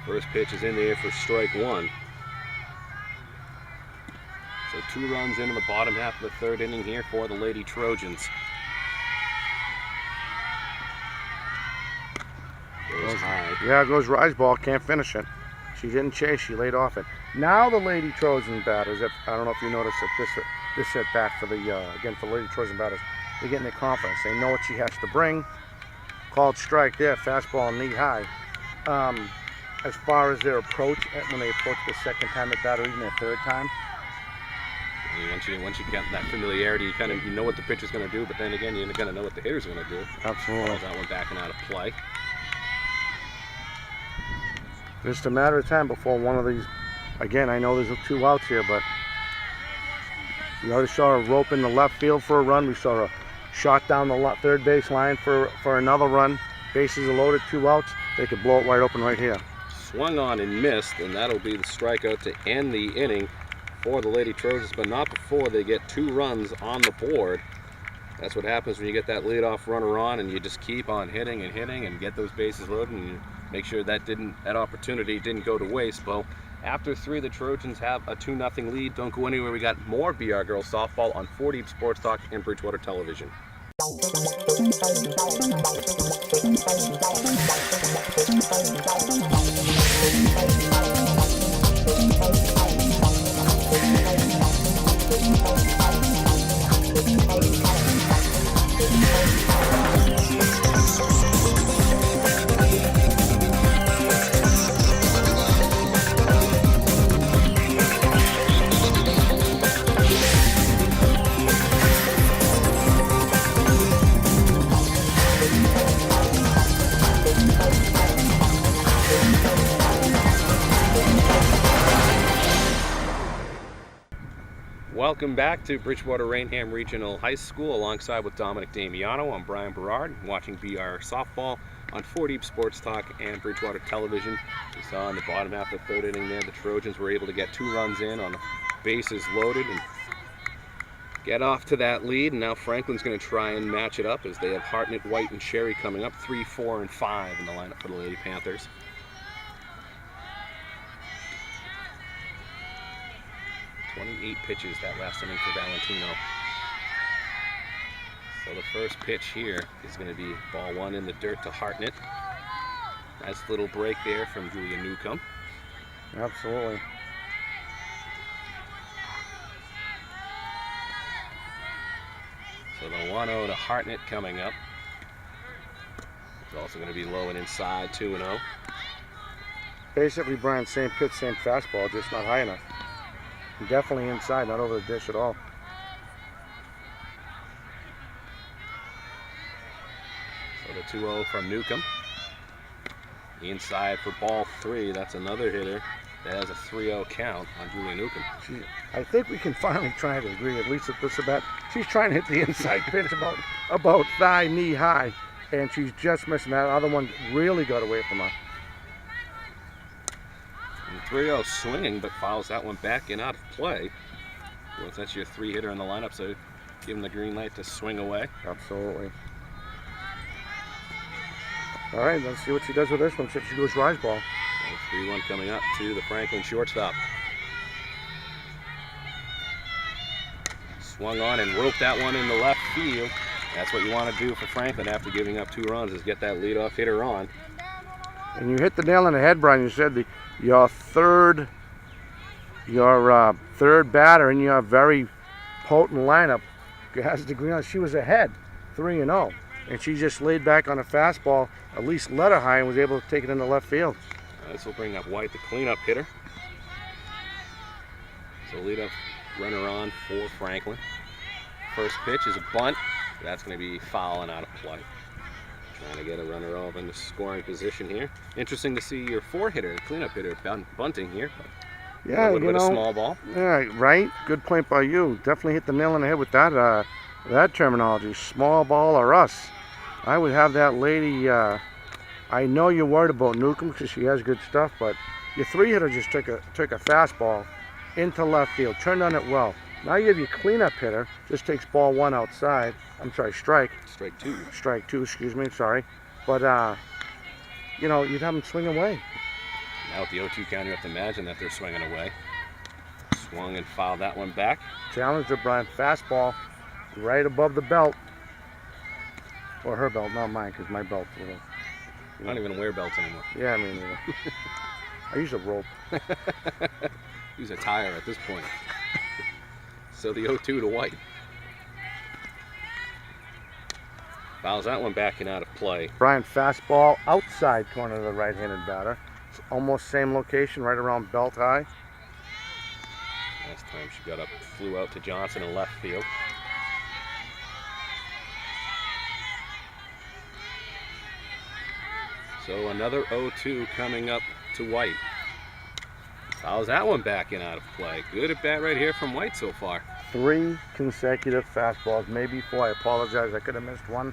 First pitch is in there for strike 1. So 2 runs into the bottom half of the third inning here for the Lady Trojans. Goes high. Yeah, it goes rise ball, can't finish it. She didn't chase, she laid off it. Now the Lady Trojan batters, I don't know if you noticed that this at bat for the, again for the Lady Trojan batters, they're getting their confidence. They know what she has to bring. Called strike there, fastball knee high. As far as their approach, when they approach the second time at bat or even their third time. Once you get that familiarity, you know what the pitcher's going to do, but then again, you're going to know what the hitter's going to do. Absolutely. Calls that one backing out of play. Just a matter of time before one of these, again, I know there's 2 outs here, but we already saw a rope in the left field for a run. We saw a shot down the third base line for another run. Bases are loaded, 2 outs. They could blow it wide open right here. Swung on and missed, and that'll be the strikeout to end the inning for the Lady Trojans, but not before they get 2 runs on the board. That's what happens when you get that leadoff runner on, and you just keep on hitting and get those bases loaded, and you make sure that opportunity didn't go to waste. Well, after 3, the Trojans have a 2-0 lead. Don't go anywhere. We got more BR Girls softball on 4 Deep Sports Talk and Bridgewater Television. Welcome back to Bridgewater-Raynham Regional High School alongside with Dominic Damiano. I'm Brian Berard, watching BR Softball on 4Deep Sports Talk and Bridgewater Television. We saw in the bottom half of the third inning there, the Trojans were able to get 2 runs in on the bases loaded and get off to that lead. And now Franklin's going to try and match it up as they have Hartnett, White, and Sherry coming up, 3, 4, and 5 in the lineup for the Lady Panthers. 28 pitches that last inning for Valentino. So the first pitch here is going to be ball 1 in the dirt to Hartnett. Nice little break there from Julia Newcomb. Absolutely. So the 1-0 to Hartnett coming up. It's also going to be low and inside, 2-0. Basically, Brian, same pitch, same fastball, just not high enough. Definitely inside, not over the dish at all. So the 2-0 from Newcomb. Inside for ball 3. That's another hitter that has a 3-0 count on Julia Newcomb. I think we can finally try to agree, at least at this about. She's trying to hit the inside pitch about thigh, knee high, and she's just missing that. Other one really got away from her. And 3-0 swinging, but fouls that one back and out of play. Well, that's your 3 hitter in the lineup, so give him the green light to swing away. Absolutely. All right, let's see what she does with this one. See if she goes rise ball. 3-1 coming up to the Franklin shortstop. Swung on and roped that one in the left field. That's what you want to do for Franklin after giving up 2 runs, is get that leadoff hitter on. And you hit the nail on the head, Brian. You said your third batter in your very potent lineup has the green light. She was ahead, 3-0, and she just laid back on a fastball, at least let her high, and was able to take it into left field. This will bring up White, the cleanup hitter. So leadoff runner on for Franklin. First pitch is a bunt. That's going to be foul and out of play. Trying to get a runner off in the scoring position here. Interesting to see your 4-hitter, cleanup hitter, bunting here. Yeah, a little bit of small ball. Yeah, right. Good point by you. Definitely hit the nail on the head with that terminology. Small ball or us. I would have that lady. I know you're worried about Newcomb because she has good stuff, but your 3-hitter just took a fastball into left field, turned on it well. Now you have your cleanup hitter, just takes ball 1 outside. I'm sorry, strike. Strike 2. Strike 2, excuse me, sorry. But, you know, you'd have them swing away. Now with the 0-2 count, you have to imagine that they're swinging away. Swung and fouled that one back. Challenger, Brian, fastball right above the belt. Or her belt, not mine, because my belt's a little. I don't even wear belts anymore. Yeah, I mean, I use a rope. Use a tire at this point. So the 0-2 to White. Fouls that one back and out of play. Brian, fastball outside corner of the right-handed batter. It's almost same location, right around belt high. Last time she got up, flew out to Johnson in left field. So another 0-2 coming up to White. Fouls that one back and out of play. Good at bat right here from White so far. 3 consecutive fastballs, maybe 4. I apologize, I could have missed one.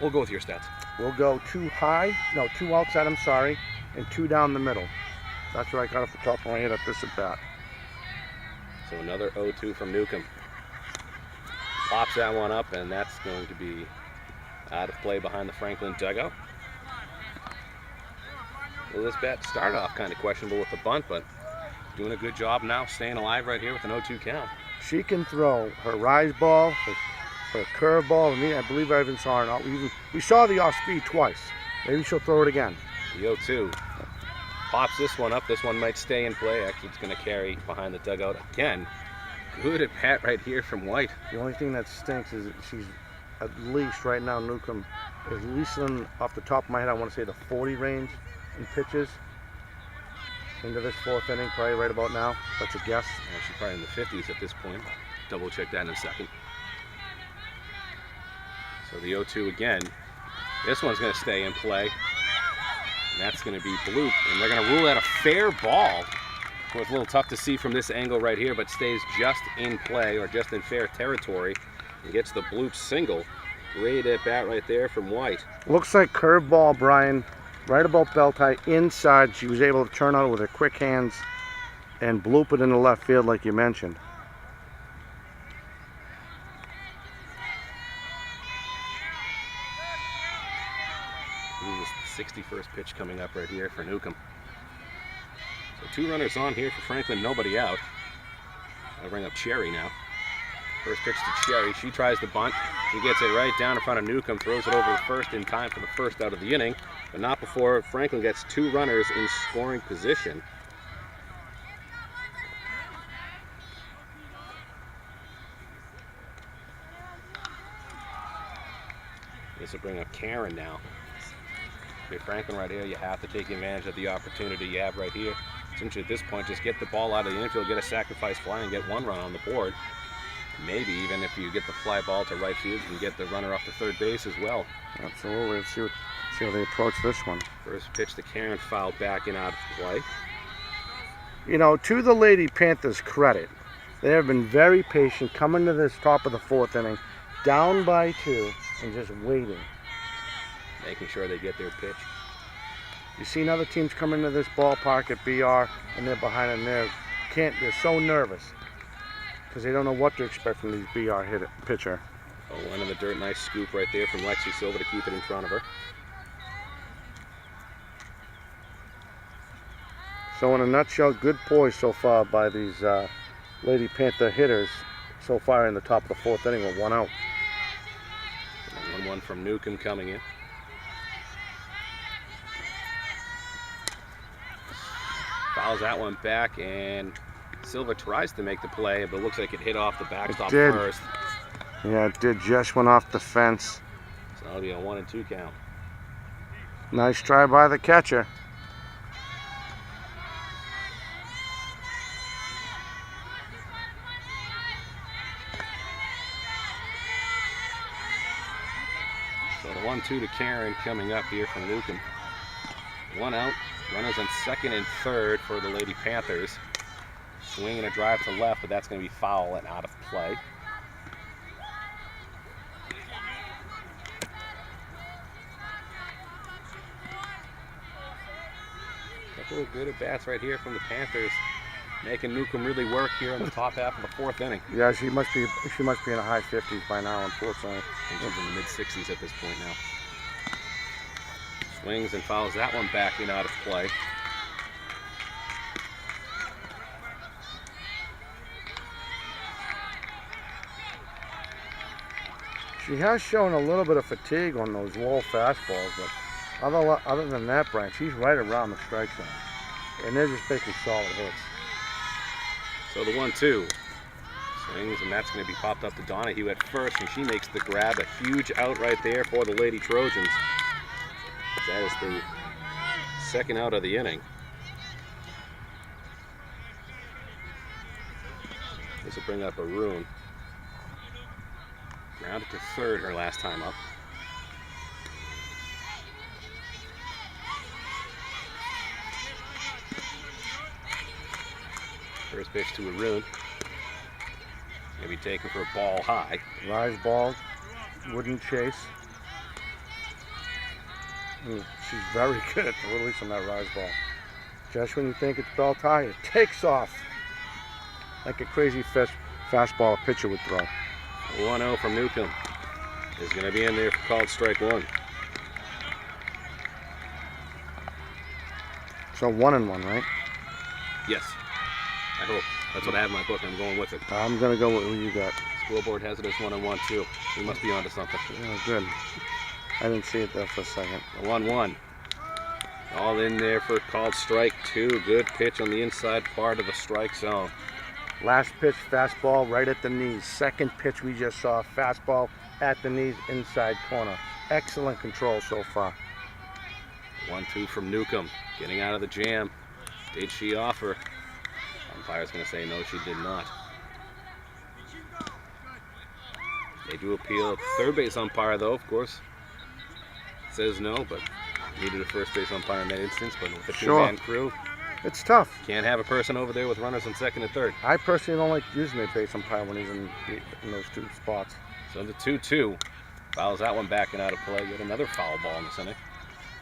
We'll go with your stats. We'll go 2 high, no, 2 outside, I'm sorry, and 2 down the middle. That's what I got off the top of my head at this at bat. So another 0-2 from Newcomb. Pops that one up, and that's going to be out of play behind the Franklin dugout. Well, this bat started off kind of questionable with the bunt, but doing a good job now, staying alive right here with an 0-2 count. She can throw her rise ball, her curve ball, and I believe I even saw her. We saw the off speed twice. Maybe she'll throw it again. The 0-2 pops this one up. This one might stay in play. Actually, it's going to carry behind the dugout again. Good at bat right here from White. The only thing that stinks is that she's at least right now, Newcomb, at least off the top of my head, I want to say the 40 range in pitches into this 4th inning, probably right about now. That's a guess. She's probably in the 50s at this point. Double check that in a second. So the 0-2 again. This one's going to stay in play. And that's going to be blooped. And they're going to rule that a fair ball. Of course, a little tough to see from this angle right here, but stays just in play or just in fair territory and gets the bloop single. Great at bat right there from White. Looks like curveball, Brian, right about belt height inside. She was able to turn out with her quick hands and bloop it in the left field like you mentioned. Ooh, the 61st pitch coming up right here for Newcomb. So 2 runners on here for Franklin, nobody out. I'll bring up Cherry now. First pitch to Cherry. She tries the bunt. She gets it right down in front of Newcomb, throws it over the first in time for the first out of the inning, but not before Franklin gets 2 runners in scoring position. This will bring up Karen now. Okay, Franklin right here, you have to take advantage of the opportunity you have right here. Essentially at this point, just get the ball out of the infield, get a sacrifice fly, and get 1 run on the board. Maybe even if you get the fly ball to right field, you can get the runner off to third base as well. Absolutely. Let's see how they approach this one. First pitch to Karen, fouled back and out of play. You know, to the Lady Panthers' credit, they have been very patient coming to this top of the 4th inning, down by 2, and just waiting. Making sure they get their pitch. You've seen other teams come into this ballpark at BR, and they're behind, and they're so nervous because they don't know what to expect from these BR pitcher. Oh, one in the dirt, nice scoop right there from Lexi Silva to keep it in front of her. So in a nutshell, good poise so far by these Lady Panther hitters so far in the top of the 4th inning with 1 out. 1-1 from Newcomb coming in. Fouls that one back, and Silva tries to make the play, but it looks like it hit off the backstop first. Yeah, it did. Just went off the fence. So that'll be a 1-2 count. Nice try by the catcher. So the 1-2 to Karen coming up here from Newcomb. 1 out. Runners on second and third for the Lady Panthers. Swing and a drive to left, but that's going to be foul and out of play. Couple of good at-bats right here from the Panthers, making Newcomb really work here in the top half of the 4th inning. Yeah, she must be in the high 50s by now, unfortunately. I think she's in the mid-60s at this point now. Swings and fouls that one back and out of play. She has shown a little bit of fatigue on those low fastballs, but other than that, Brian, she's right around the strike zone. And they're just basically solid hits. So the 1-2. Swings, and that's going to be popped up to Donahue at first, and she makes the grab. A huge out right there for the Lady Trojans. That is the 2nd out of the inning. This will bring up Arun. Grounded to third her last time up. First pitch to Arun. Going to be taken for a ball high. Rise ball, wouldn't chase. She's very good at the release on that rise ball. Just when you think it's belt high, it takes off like a crazy fastball a pitcher would throw. 1-0 from Newcomb is going to be in there for called strike 1. So 1-1, right? Yes. I hope. That's what I have in my book. I'm going with it. I'm going to go with what you got. Scoreboard has it as 1-1 too. We must be onto something. Yeah, good. I didn't see it there for a second. 1-1. All in there for called strike 2. Good pitch on the inside part of the strike zone. Last pitch, fastball right at the knees. Second pitch we just saw, fastball at the knees, inside corner. Excellent control so far. 1-2 from Newcomb. Getting out of the jam. Did she offer? Umpire's going to say no, she did not. They do appeal. Third base umpire, though, of course, says no, but needed a first base umpire in that instance. But with the two-man crew, It's tough. Can't have a person over there with runners on second and third. I personally don't like using the base umpire when he's in those two spots. So the 2-2 fouls that one backing out of play. Get another foul ball in the center.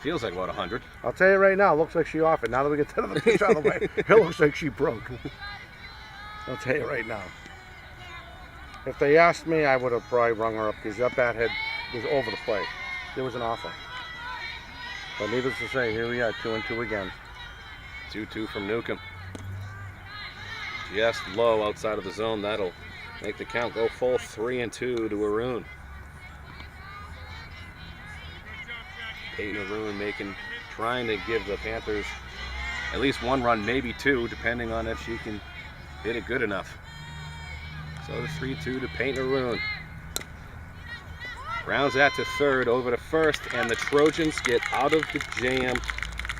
Feels like about 100. I'll tell you right now, it looks like she offered. Now that we get that other pitch out of the way, it looks like she broke. I'll tell you right now. If they asked me, I would have probably rung her up because that bat head was over the plate. There was an offer. But needless to say, here we are, 2-2 again. 2-2 from Newcomb. Just low outside of the zone. That'll make the count go full 3-2 to Arun. Peyton Arun trying to give the Panthers at least one run, maybe two, depending on if she can hit it good enough. So the 3-2 to Peyton Arun. Rounds that to third, over to first, and the Trojans get out of the jam.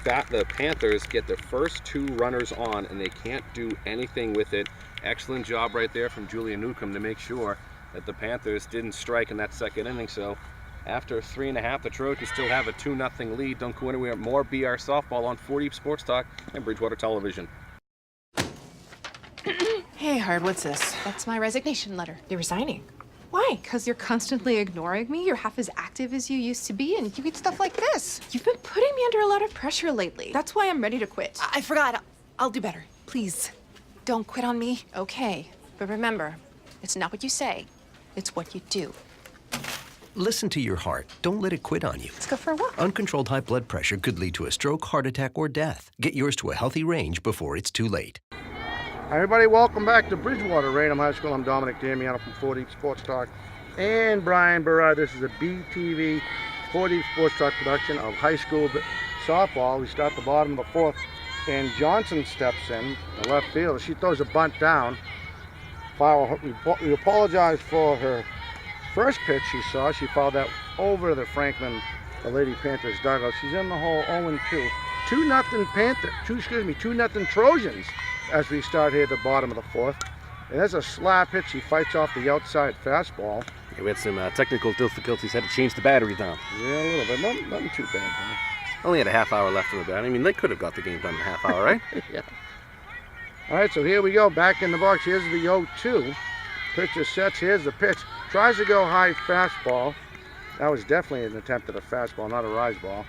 The Panthers get their first two runners on, and they can't do anything with it. Excellent job right there from Julia Newcomb to make sure that the Panthers didn't strike in that second inning. So after 3.5, the Trojans still have a 2-0 lead. Don't go anywhere. More BR Softball on 4 Deep Sports Talk and Bridgewater Television. Hey, Hard, what's this? That's my resignation letter. You're resigning. Why? Because you're constantly ignoring me. You're half as active as you used to be, and you get stuff like this. You've been putting me under a lot of pressure lately. That's why I'm ready to quit. I forgot. I'll do better. Please, don't quit on me. Okay, but remember, It's not what you say. It's what you do. Listen to your heart. Don't let it quit on you. let's go for a walk. Uncontrolled high blood pressure could lead to a stroke, heart attack, or death. Get yours to a healthy range before it's too late. Hi, everybody, welcome back to Bridgewater-Raynham High School. I'm Dominic Damiano from 4 Deep Sports Talk and Brian Barrard. This is a BTV 4 Deep Sports Talk production of high school softball. We start the bottom of the fourth, and Johnson steps in, the left field. She throws a bunt down. We apologize for her first pitch she saw. She fouled that over the Franklin, the Lady Panthers dugout. She's in the hole 0-2. 2-0 Trojans as we start here at the bottom of the fourth. And there's a slap hit. She fights off the outside fastball. Yeah, we had some technical difficulties. Had to change the batteries down. Yeah, a little bit. Nothing too bad, huh? Only had a half hour left in the bat. I mean, they could have got the game done in a half hour, right? Yeah. All right, so here we go. Back in the box. Here's the 0-2. Pitcher sets. Here's the pitch. Tries to go high fastball. That was definitely an attempt at a fastball, not a rise ball.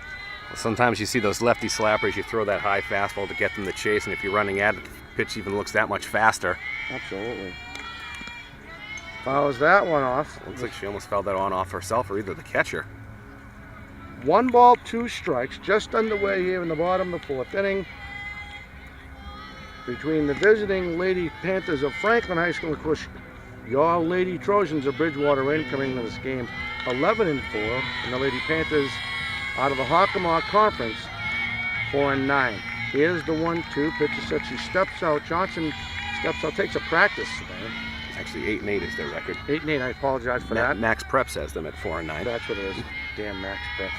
Sometimes you see those lefty slappers, you throw that high fastball to get them to chase, and if you're running at it, the pitch even looks that much faster. Absolutely. Fouls that one off. Looks like she almost fouled that on off herself or either the catcher. 1 ball, 2 strikes, just underway here in the bottom of the fourth inning between the visiting Lady Panthers of Franklin High School. Of course, your Lady Trojans of Bridgewater-Raynham coming into this game 11-4, and the Lady Panthers out of the Hockomock Conference 4-9. Here's the 1-2. Pitcher said she steps out. Johnson steps out, takes a practice today. Actually, 8-8 is their record. 8-8. I apologize for that. Max Prep says them at 4-9. That's what it is. Damn Max Prep.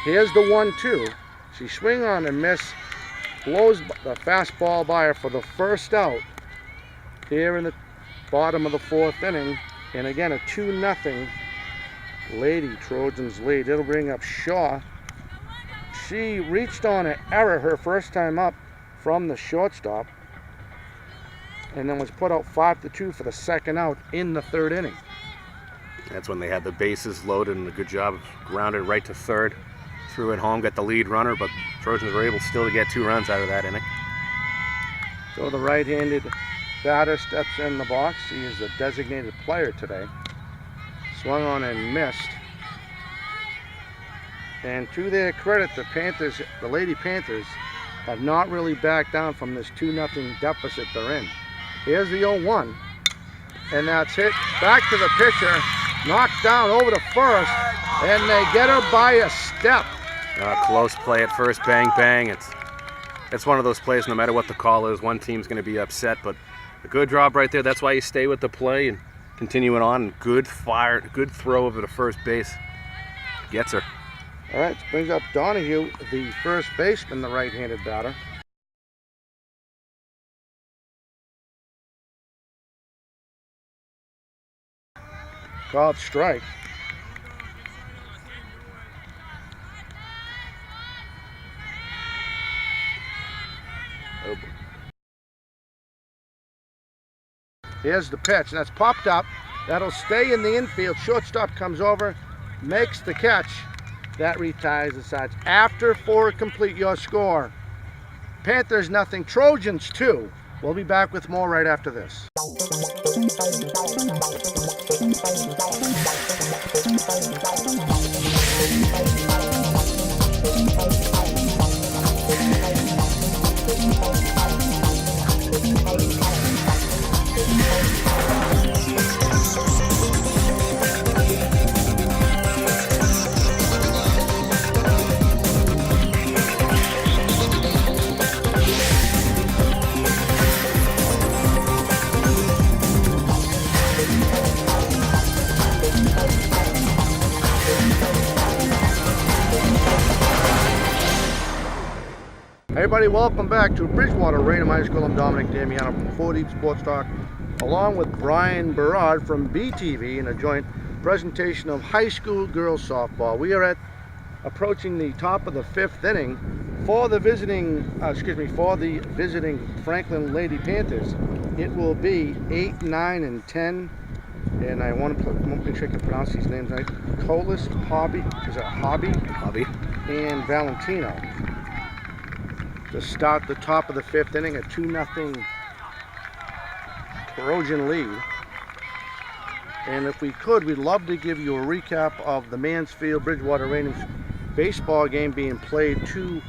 Here's the 1-2. She swing on and miss. Blows the fastball by her for the first out here in the bottom of the fourth inning. And again, a 2-0 Lady Trojans lead. It'll bring up Shaw. She reached on an error her first time up from the shortstop, and then was put out 5-2 for the second out in the third inning. That's when they had the bases loaded and a good job grounded right to third. Threw it home, got the lead runner, but Trojans were able still to get 2 runs out of that inning. So the right-handed batter steps in the box. He is the designated player today. Swung on and missed. And to their credit, the Lady Panthers have not really backed down from this 2-0 deficit they're in. Here's the 0-1, and that's hit back to the pitcher, knocked down over to first, and they get her by a step. Close play at first, bang, bang. It's one of those plays, no matter what the call is, one team's going to be upset, but a good job right there. That's why you stay with the play and continue it on. Good throw over to first base. Gets her. All right, this brings up Donahue, the first baseman, the right-handed batter. Called strike. Here's the pitch, and that's popped up. That'll stay in the infield. Shortstop comes over, makes the catch. That retires the sides. After 4 complete, your score. Panthers nothing, Trojans 2. We'll be back with more right after this. Hey everybody, welcome back to Bridgewater-Raynham High School. I'm Dominic Damiano from 4 Deep Sports Talk, along with Brian Berard from BTV in a joint presentation of high school girls softball. We are approaching the top of the 5th inning for the visiting Franklin Lady Panthers. It will be 8, 9, and 10. And I want to make sure I can pronounce these names right. Colas, Hobby, and Valentino. To start the top of the 5th inning, a 2-0 Trojan lead. And if we could, we'd love to give you a recap of the Mansfield Bridgewater-Raynham baseball game being played to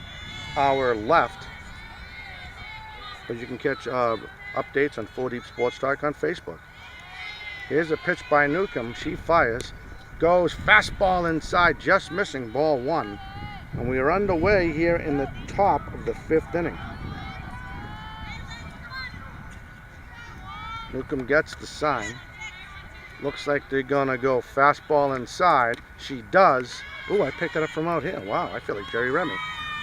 our left. But you can catch updates on 4 Deep Sports Talk on Facebook. Here's a pitch by Newcomb. She fires, goes fastball inside, just missing, ball 1. And we are underway here in the top of the 5th inning. Newcomb gets the sign. Looks like they're gonna go fastball inside. She does. Ooh, I picked it up from out here. Wow, I feel like Jerry Remy.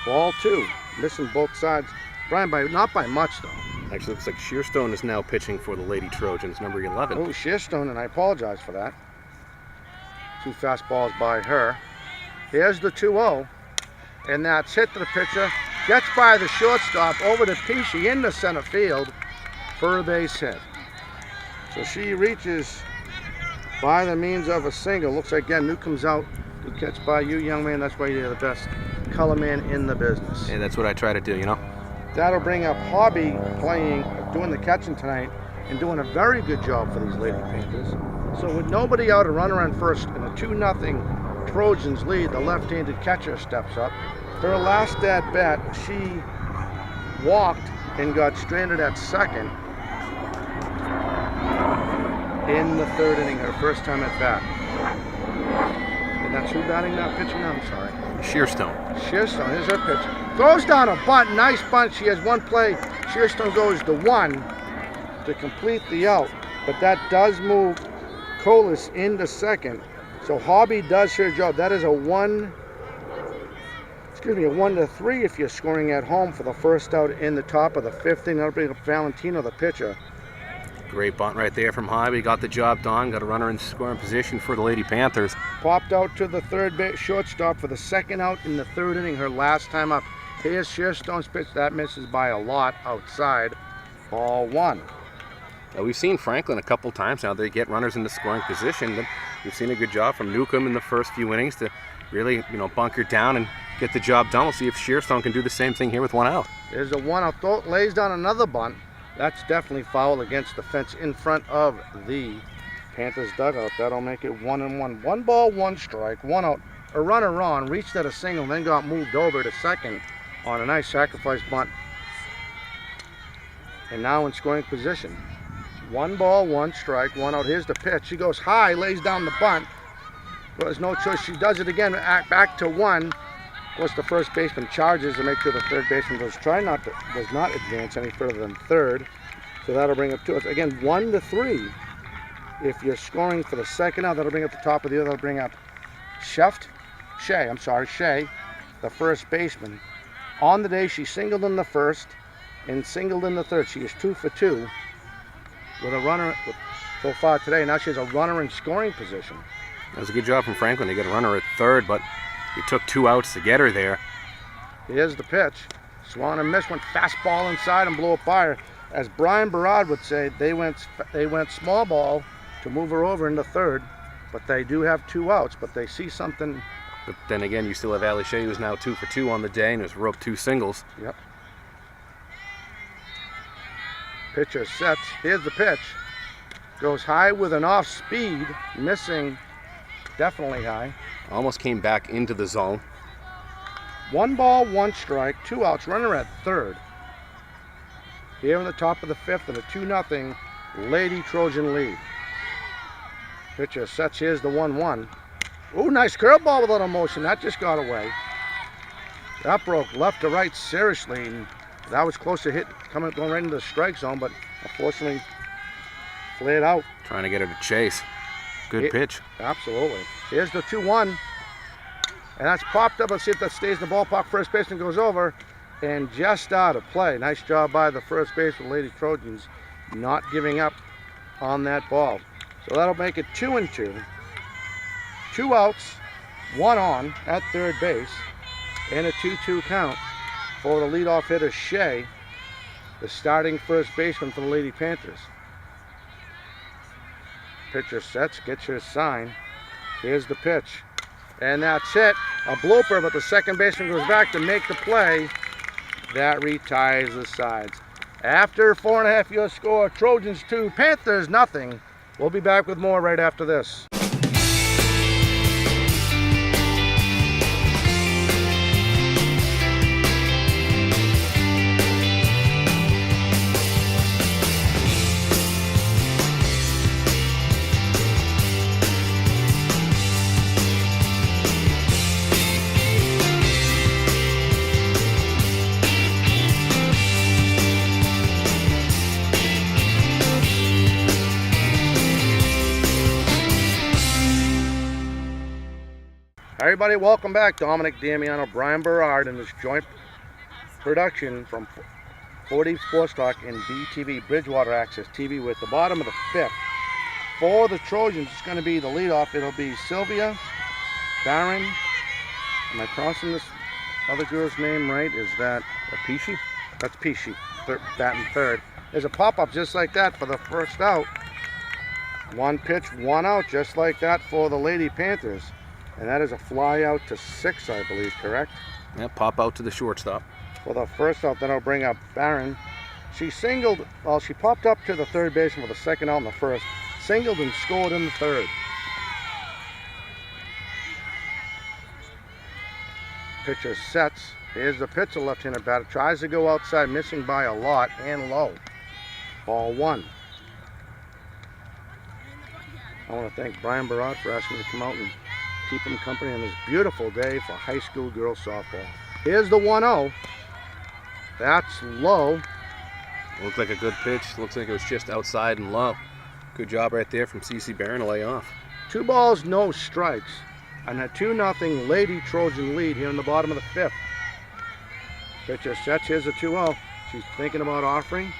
Ball 2, missing both sides. Brian, not by much though. Actually, looks like Shearstone is now pitching for the Lady Trojans, number 11. Oh, Shearstone, and I apologize for that. 2 fastballs by her. Here's the 2-0. And that's hit to the pitcher, gets by the shortstop, over to Pesci into center field for a base hit. So she reaches by the means of a single. Looks like, again, Newcomb's out. Good catch by you, young man. That's why you're the best color man in the business. Hey, that's what I try to do, you know? That'll bring up Hobby doing the catching tonight, and doing a very good job for these Lady Panthers. So with nobody out, a runner on first, and a 2-0 Trojans lead, the left-handed catcher steps up. Her last at bat, she walked and got stranded at second in the 3rd inning, her first time at bat. And that's who batting now, pitching now, I'm sorry. Shearstone. Shearstone, here's her pitch. Throws down a bunt, nice bunt. She has one play. Shearstone goes to 1 to complete the out. But that does move Colas into second. So Hobby does her job. That is a 1-3 if you're scoring at home for the first out in the top of the 5th inning. That'll bring up Valentino, the pitcher. Great bunt right there from Hobby. Got the job done. Got a runner in scoring position for the Lady Panthers. Popped out to the third base shortstop for the second out in the 3rd inning, her last time up. Here's Shearstone's pitch. That misses by a lot outside. Ball 1. We've seen Franklin a couple times now. They get runners into scoring position, but we've seen a good job from Newcomb in the first few innings to really, bunker down and get the job done. We'll see if Shearstone can do the same thing here with 1 out. There's a 1 out. Lays down another bunt. That's definitely foul against the fence in front of the Panthers dugout. That'll make it 1-1. 1 ball, 1 strike, 1 out. A runner on, reached at a single, then got moved over to second on a nice sacrifice bunt. And now in scoring position. 1 ball, 1 strike, 1 out. Here's the pitch. She goes high, lays down the bunt. Well, there's no choice. She does it again, back to 1. Of course, the first baseman charges to make sure the third baseman does not advance any further than third. So that'll bring up 2 outs. Again, 1-3. If you're scoring for the second out, that'll bring up the top of the other. That'll bring up Shea, the first baseman. On the day, she singled in the first and singled in the third. She is 2 for 2 with a runner so far today. Now she has a runner in scoring position. That was a good job from Franklin. They got a runner at third, but he took 2 outs to get her there. Here's the pitch. Swung and missed, went fastball inside and blew it by her. as Brian Barad would say, they went small ball to move her over into third, but they do have 2 outs, but they see something. But then again, you still have Allie Shea, who's now 2 for 2 on the day and has roped 2 singles. Yep. Pitcher sets. Here's the pitch. Goes high with an off speed, missing definitely high. Almost came back into the zone. 1 ball, 1 strike, 2 outs, runner at third. Here in the top of the 5th and a 2-0 Lady Trojan lead. Pitcher sets. Here's the 1-1. Ooh, nice curveball with a little motion. That just got away. That broke left to right seriously. And that was close to going right into the strike zone, but unfortunately flared out. Trying to get her to chase. Good pitch. Absolutely. Here's the 2-1. And that's popped up. Let's see if that stays in the ballpark. First baseman goes over and just out of play. Nice job by the first baseman, Lady Trojans, not giving up on that ball. So that'll make it 2-2. 2 outs, 1 on at third base, and a 2-2 count for the leadoff hitter, Shea, the starting first baseman for the Lady Panthers. Pitcher sets, gets his sign. Here's the pitch. And that's it. A blooper, but the second baseman goes back to make the play. That retires the sides. After 4.5 your score, Trojans 2, Panthers nothing. We'll be back with more right after this. Everybody, welcome back. Dominic Damiano, Brian Berard, in this joint production from 40 Sports Talk and BTV, Bridgewater Access TV, with the bottom of the 5th. For the Trojans, it's going to be the leadoff. It'll be Sylvia Barron. Am I pronouncing this other girl's name right? Is that Pishi? That's Pishi, batting third. There's a pop-up just like that for the first out. 1 pitch, 1 out, just like that for the Lady Panthers. And that is a fly out to 6, I believe, correct? Yeah, pop out to the shortstop. For the first out, then I'll bring up Barron. She singled, well, she popped up to the third baseman with the second out in the first, singled and scored in the third. Pitcher sets. Here's the pitch, the left-handed batter. Tries to go outside, missing by a lot and low. Ball 1. I want to thank Brian Barad for asking me to come out and keep him company on this beautiful day for high school girls softball. Here's the 1-0. That's low. Looked like a good pitch. Looks like it was just outside and low. Good job right there from CC Barron to lay off. 2 balls, no strikes. And a 2-0 Lady Trojan lead here in the bottom of the 5th. Pitcher sets. Here's a 2-0. She's thinking about offering.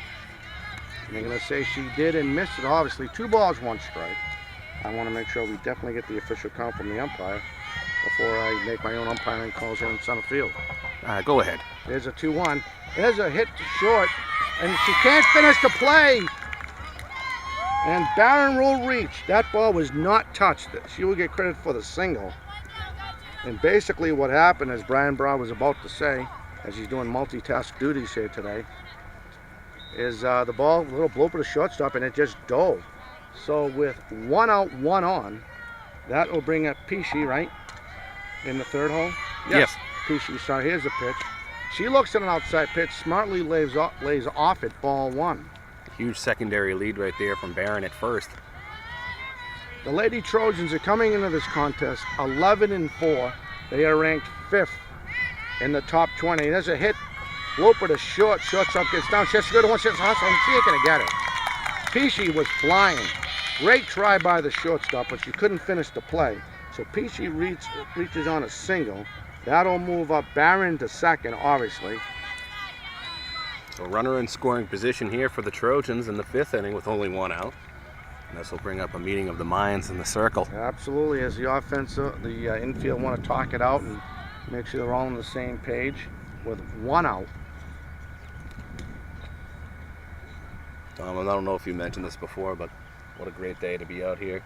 And they're going to say she did and missed it, obviously. 2 balls, 1 strike. I want to make sure we definitely get the official count from the umpire before I make my own umpiring calls here in center field. Go ahead. There's a 2-1. There's a hit to short, and she can't finish the play. And Barron will reach. That ball was not touched. She will get credit for the single. And basically what happened, as Brian Brown was about to say, as he's doing multitask duties here today, is the ball, a little blooper to shortstop, and it just dove. So with 1 out, 1 on, that will bring up Pishi, right? In the third hole? Yes. Pishi, sorry, here's the pitch. She looks at an outside pitch, smartly lays off it, ball 1. Huge secondary lead right there from Barron at first. The Lady Trojans are coming into this contest 11-4. They are ranked 5th in the top 20. There's a hit, blooper to short. Shortstop gets down. She has to go to one. She ain't going to get it. Pishi was flying. Great try by the shortstop, but she couldn't finish the play. So Pishi reaches on a single. That'll move up Barron to second, obviously. So runner in scoring position here for the Trojans in the 5th inning with only 1 out. And this will bring up a meeting of the minds in the circle. Absolutely, as the offense, the infield want to talk it out and make sure they're all on the same page with 1 out. Tom, I don't know if you mentioned this before, but what a great day to be out here.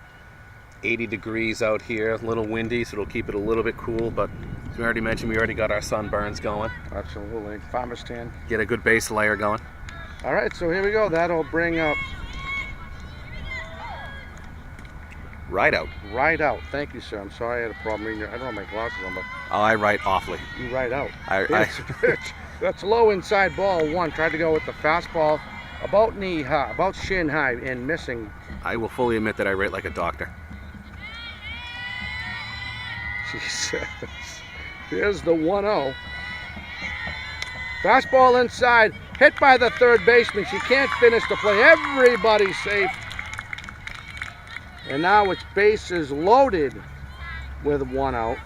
80 degrees out here, a little windy, so it'll keep it a little bit cool, but as we already mentioned, we already got our sunburns going. Absolutely. Farmer's tan. Get a good base layer going. All right, so here we go. That'll bring up Right out. right out. Thank you, sir. I'm sorry I had a problem reading your, I don't have my glasses on, but Oh, I write awfully. you right out. I- Here's the pitch. That's low inside ball one. Tried to go with the fastball about knee high, about shin high, and missing. I will fully admit that I write like a doctor. Jesus. Here's the 1-0. Fastball inside, hit by the third baseman. She can't finish the play. Everybody's safe. And now it's bases loaded with 1 out.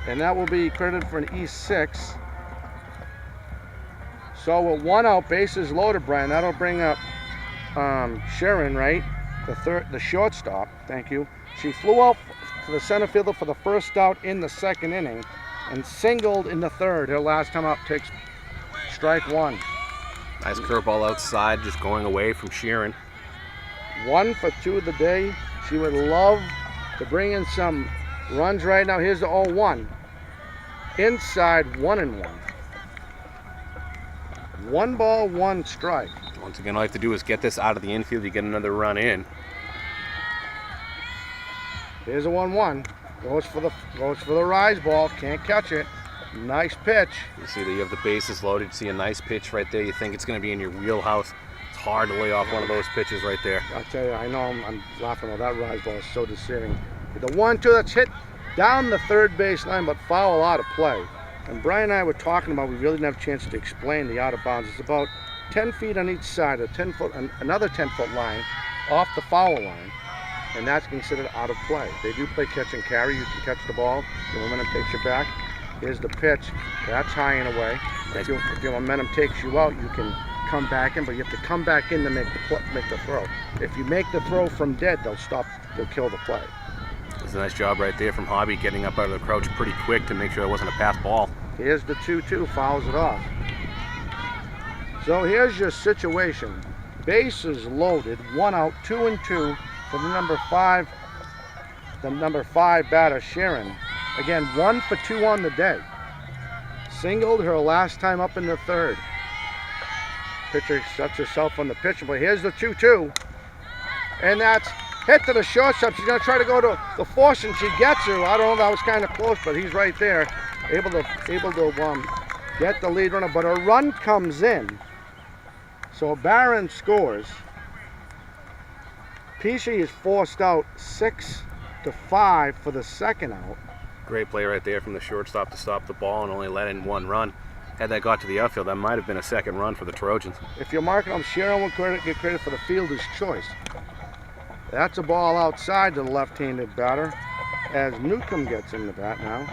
And that will be credited for an E6. So with 1 out, bases loaded, Brian, that'll bring up Sharon, right? The shortstop. Thank you. She flew out to the center fielder for the first out in the second inning and singled in the third. Her last time up takes strike one. Nice curveball outside, just going away from Sheeran. 1 for 2 of the day. She would love to bring in some runs right now. Here's the 0-1. Inside 1-1. 1 ball, 1 strike. Once again, all you have to do is get this out of the infield. You get another run in. Here's a 1-1. Goes for the rise ball. Can't catch it. Nice pitch. You see that you have the bases loaded. You see a nice pitch right there. You think it's going to be in your wheelhouse. It's hard to lay off one of those pitches right there. I tell you, I know I'm laughing at that rise ball. Is so deceiving. The 1-2 that's hit down the third base line, but foul out of play. And Brian and I were talking about, we really didn't have a chance to explain the out of bounds. It's about 10 feet on each side, another 10-foot line off the foul line, and that's considered out of play. They do play catch and carry. You can catch the ball. Your momentum takes you back. Here's the pitch. That's high and away. If your momentum takes you out, you can come back in, but you have to come back in to make the throw. If you make the throw from dead, they'll kill the play. It's a nice job right there from Hobby, getting up out of the crouch pretty quick to make sure it wasn't a pass ball. Here's the 2-2, fouls it off. So here's your situation. Bases loaded, 1 out, 2-2 for the number 5 batter, Sharon. Again, 1 for 2 on the day. Singled her last time up in the third. Pitcher sets herself on the pitcher, but here's the 2-2. And that's hit to the shortstop. She's going to try to go to the fourth, and she gets her. I don't know, that was kind of close, but he's right there, able to get the lead runner. But a run comes in, so Barron scores. Pesci is forced out 6-5 for the second out. Great play right there from the shortstop to stop the ball and only let in 1 run. Had that got to the outfield, that might have been a second run for the Trojans. If you're marking them, Sharon will get credit for the fielder's choice. That's a ball outside to the left-handed batter as Newcomb gets in the bat now.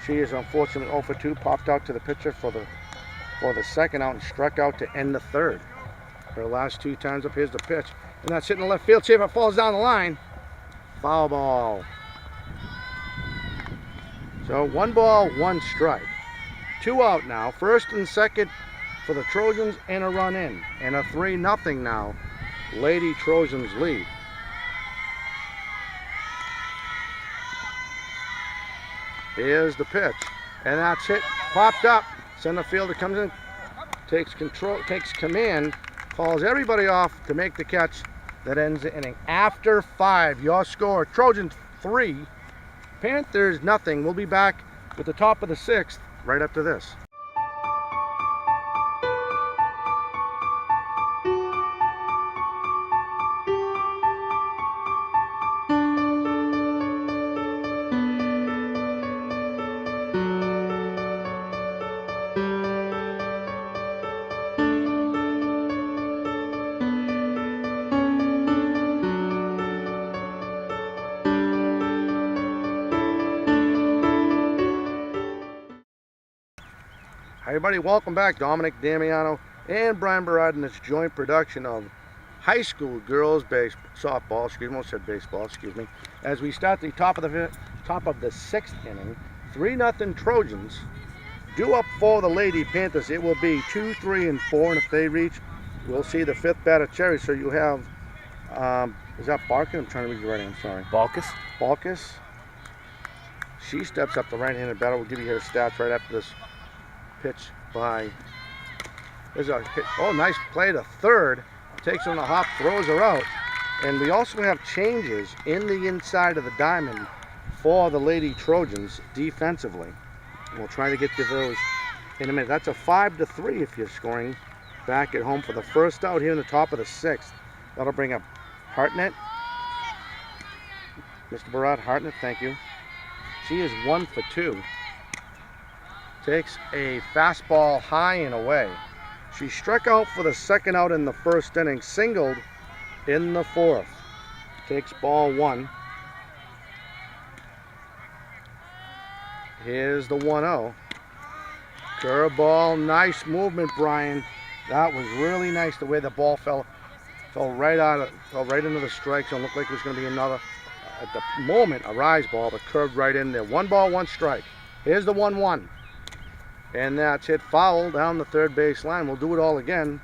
She is unfortunately 0 for 2, popped out to the pitcher for the second out and struck out to end the third. Her last 2 times up. Here's the pitch, and that's hitting the left field. See if it falls down the line. Foul ball. So 1 ball, 1 strike. 2 out now. First and second for the Trojans and a run in. And a 3-0 now. Lady Trojans lead. Here's the pitch. And that's hit. Popped up. Center fielder comes in. Takes command. Calls everybody off to make the catch that ends the inning. After 5, your score, Trojans 3, Panthers nothing. We'll be back with the top of the 6th right after this. Hi everybody, welcome back. Dominic Damiano and Brian Barad in this joint production of high school girls softball, almost said baseball, excuse me. As we start the top of the 6th inning, 3-0 Trojans due up for the Lady Panthers. It will be 2, 3, and 4, and if they reach we'll see the 5th batter, Cherry. So you have, is that Barkin? I'm trying to read your writing, I'm sorry. Balkus. Balkus. She steps up, the right-handed batter. We'll give you her stats right after this pitch by, there's a hit. Oh, nice play to third. Takes her on the hop, throws her out. And we also have changes in the inside of the diamond for the Lady Trojans defensively. We'll try to get to those in a minute. That's a 5-3 if you're scoring back at home for the first out here in the top of the 6th. That'll bring up Hartnett. Mr. Barat, Hartnett, thank you. She is 1 for 2. Takes a fastball high and away. She struck out for the 2nd out in the 1st inning, singled in the 4th. Takes ball 1. Here's the 1-0. Curveball, nice movement, Brian. That was really nice the way the ball fell right into the strike zone. Looked like it was going to be another, at the moment, a rise ball, but curved right in there. 1 ball, 1 strike. Here's the 1-1. And that's hit foul down the third base line. We'll do it all again,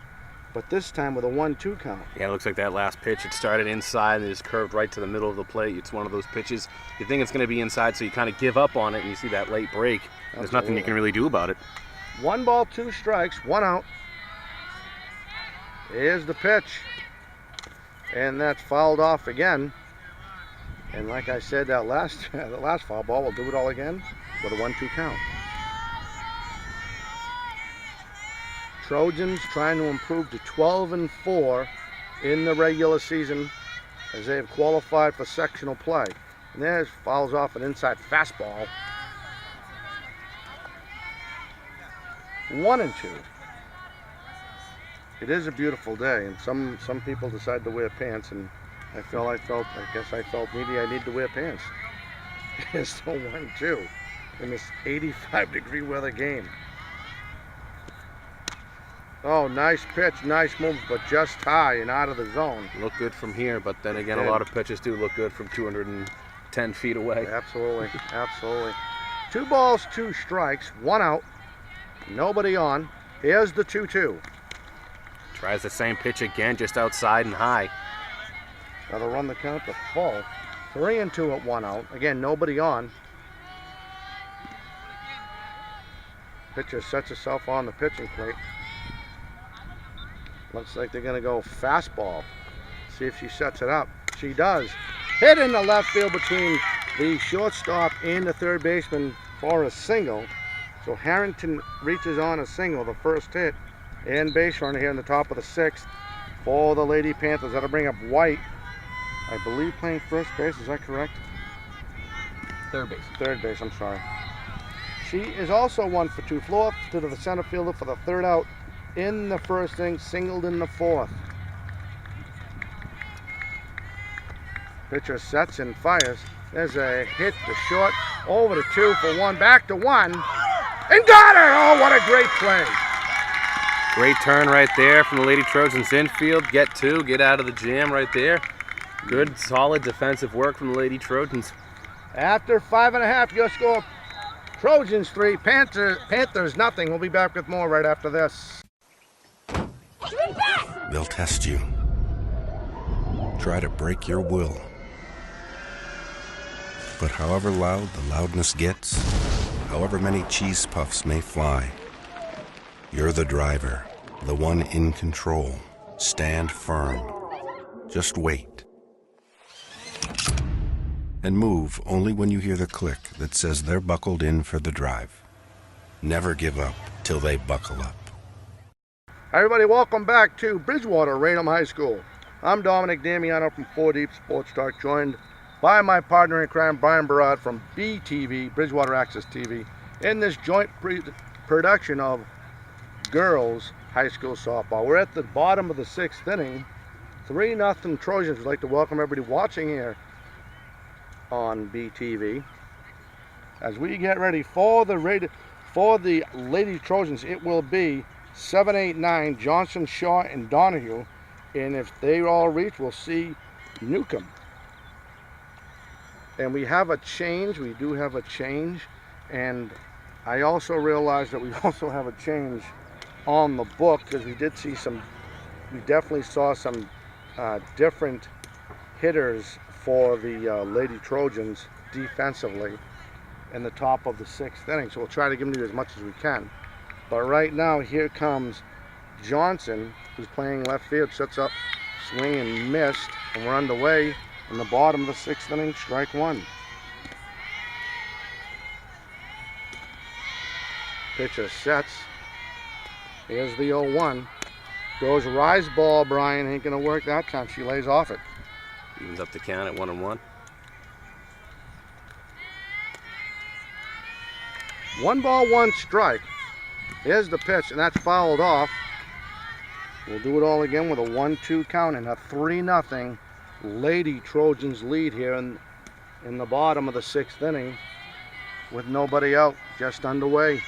but this time with a 1-2 count. Yeah, it looks like that last pitch, it started inside and it just curved right to the middle of the plate. It's one of those pitches, you think it's going to be inside, so you kind of give up on it, and you see that late break. There's nothing you can really do about it. 1 ball, 2 strikes, 1 out. Here's the pitch. And that's fouled off again. And like I said, that last foul ball, we'll do it all again with a 1-2 count. Trojans trying to improve to 12-4 in the regular season as they have qualified for sectional play. And there fouls off an inside fastball. 1-2. It is a beautiful day, and some people decide to wear pants, and I guess I felt maybe I need to wear pants. It's still 1-2 in this 85-degree weather game. Oh, nice pitch, nice move, but just high and out of the zone. Look good from here, but then again, a lot of pitches do look good from 210 feet away. Absolutely, absolutely. 2 balls, 2 strikes, 1 out, nobody on. Here's the 2-2. Tries the same pitch again, just outside and high. That'll run the count to full. 3-2 at 1 out. Again, nobody on. Pitcher sets herself on the pitching plate. Looks like they're going to go fastball. See if she sets it up. She does. Hit in the left field between the shortstop and the third baseman for a single. So Harrington reaches on a single, the first hit, and base runner here in the top of the 6th for the Lady Panthers. That'll bring up White, I believe, playing first base. Is that correct? Third base. Third base, I'm sorry. She is also 1 for 2. Flew up to the center fielder for the 3rd out in the 1st inning, singled in the 4th. Pitcher sets and fires. There's a hit to short, over to 2 for 1, back to 1, and got her! Oh, what a great play. Great turn right there from the Lady Trojans infield. Get 2, get out of the jam right there. Good, solid defensive work from the Lady Trojans. After 5.5, your score, Trojans 3, Panthers nothing. We'll be back with more right after this. They'll test you. Try to break your will. But however loud the loudness gets, however many cheese puffs may fly, you're the driver, the one in control. Stand firm. Just wait. And move only when you hear the click that says they're buckled in for the drive. Never give up till they buckle up. Hi everybody, welcome back to Bridgewater-Raynham High School. I'm Dominic Damiano from 4 Deep Sports Talk, joined by my partner in crime, Brian Barad from BTV, Bridgewater Access TV, in this joint production of girls high school softball. We're at the bottom of the 6th inning, 3-0 Trojans. We'd like to welcome everybody watching here on BTV. As we get ready for the Lady Trojans, it will be 7, 8, 9, Johnson, Shaw, and Donahue. And if they all reach, we'll see Newcomb. And we have a change. We do have a change. And I also realized that we also have a change on the book, because we did see some we definitely saw some different hitters for the Lady Trojans defensively in the top of the 6th inning. So we'll try to give them to you as much as we can. But right now, here comes Johnson, who's playing left field, sets up, swing and missed, and we're underway in the bottom of the 6th inning, strike one. Pitcher sets. Here's the 0-1. Goes rise ball, Brian. Ain't gonna work that time. She lays off it. Evens up the count at 1-1. 1 ball, 1 strike. Here's the pitch, and that's fouled off. We'll do it all again with a 1-2 count and a 3-0 Lady Trojans lead here in the bottom of the 6th inning with nobody out, just underway.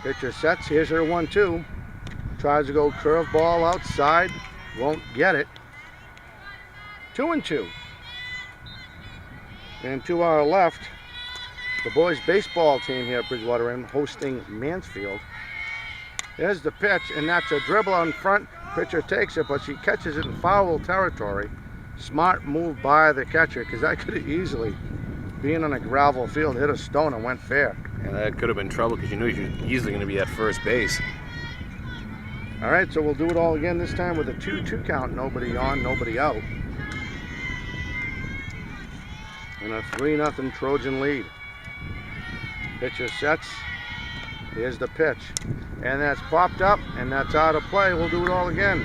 Pitcher sets. Here's her 1-2. Tries to go curveball outside. Won't get it. 2-2. And to our left, the boys baseball team here at Bridgewater-Raynham hosting Mansfield. There's the pitch, and that's a dribble out in front. Pitcher takes it, but she catches it in foul territory. Smart move by the catcher, because that could have easily, being on a gravel field, hit a stone and went fair. And that could have been trouble because you knew you were easily going to be at first base. All right, so we'll do it all again this time with a 2-2 count. Nobody on, nobody out. And a 3-0 Trojan lead. Pitcher sets. Here's the pitch. And that's popped up, and that's out of play. We'll do it all again.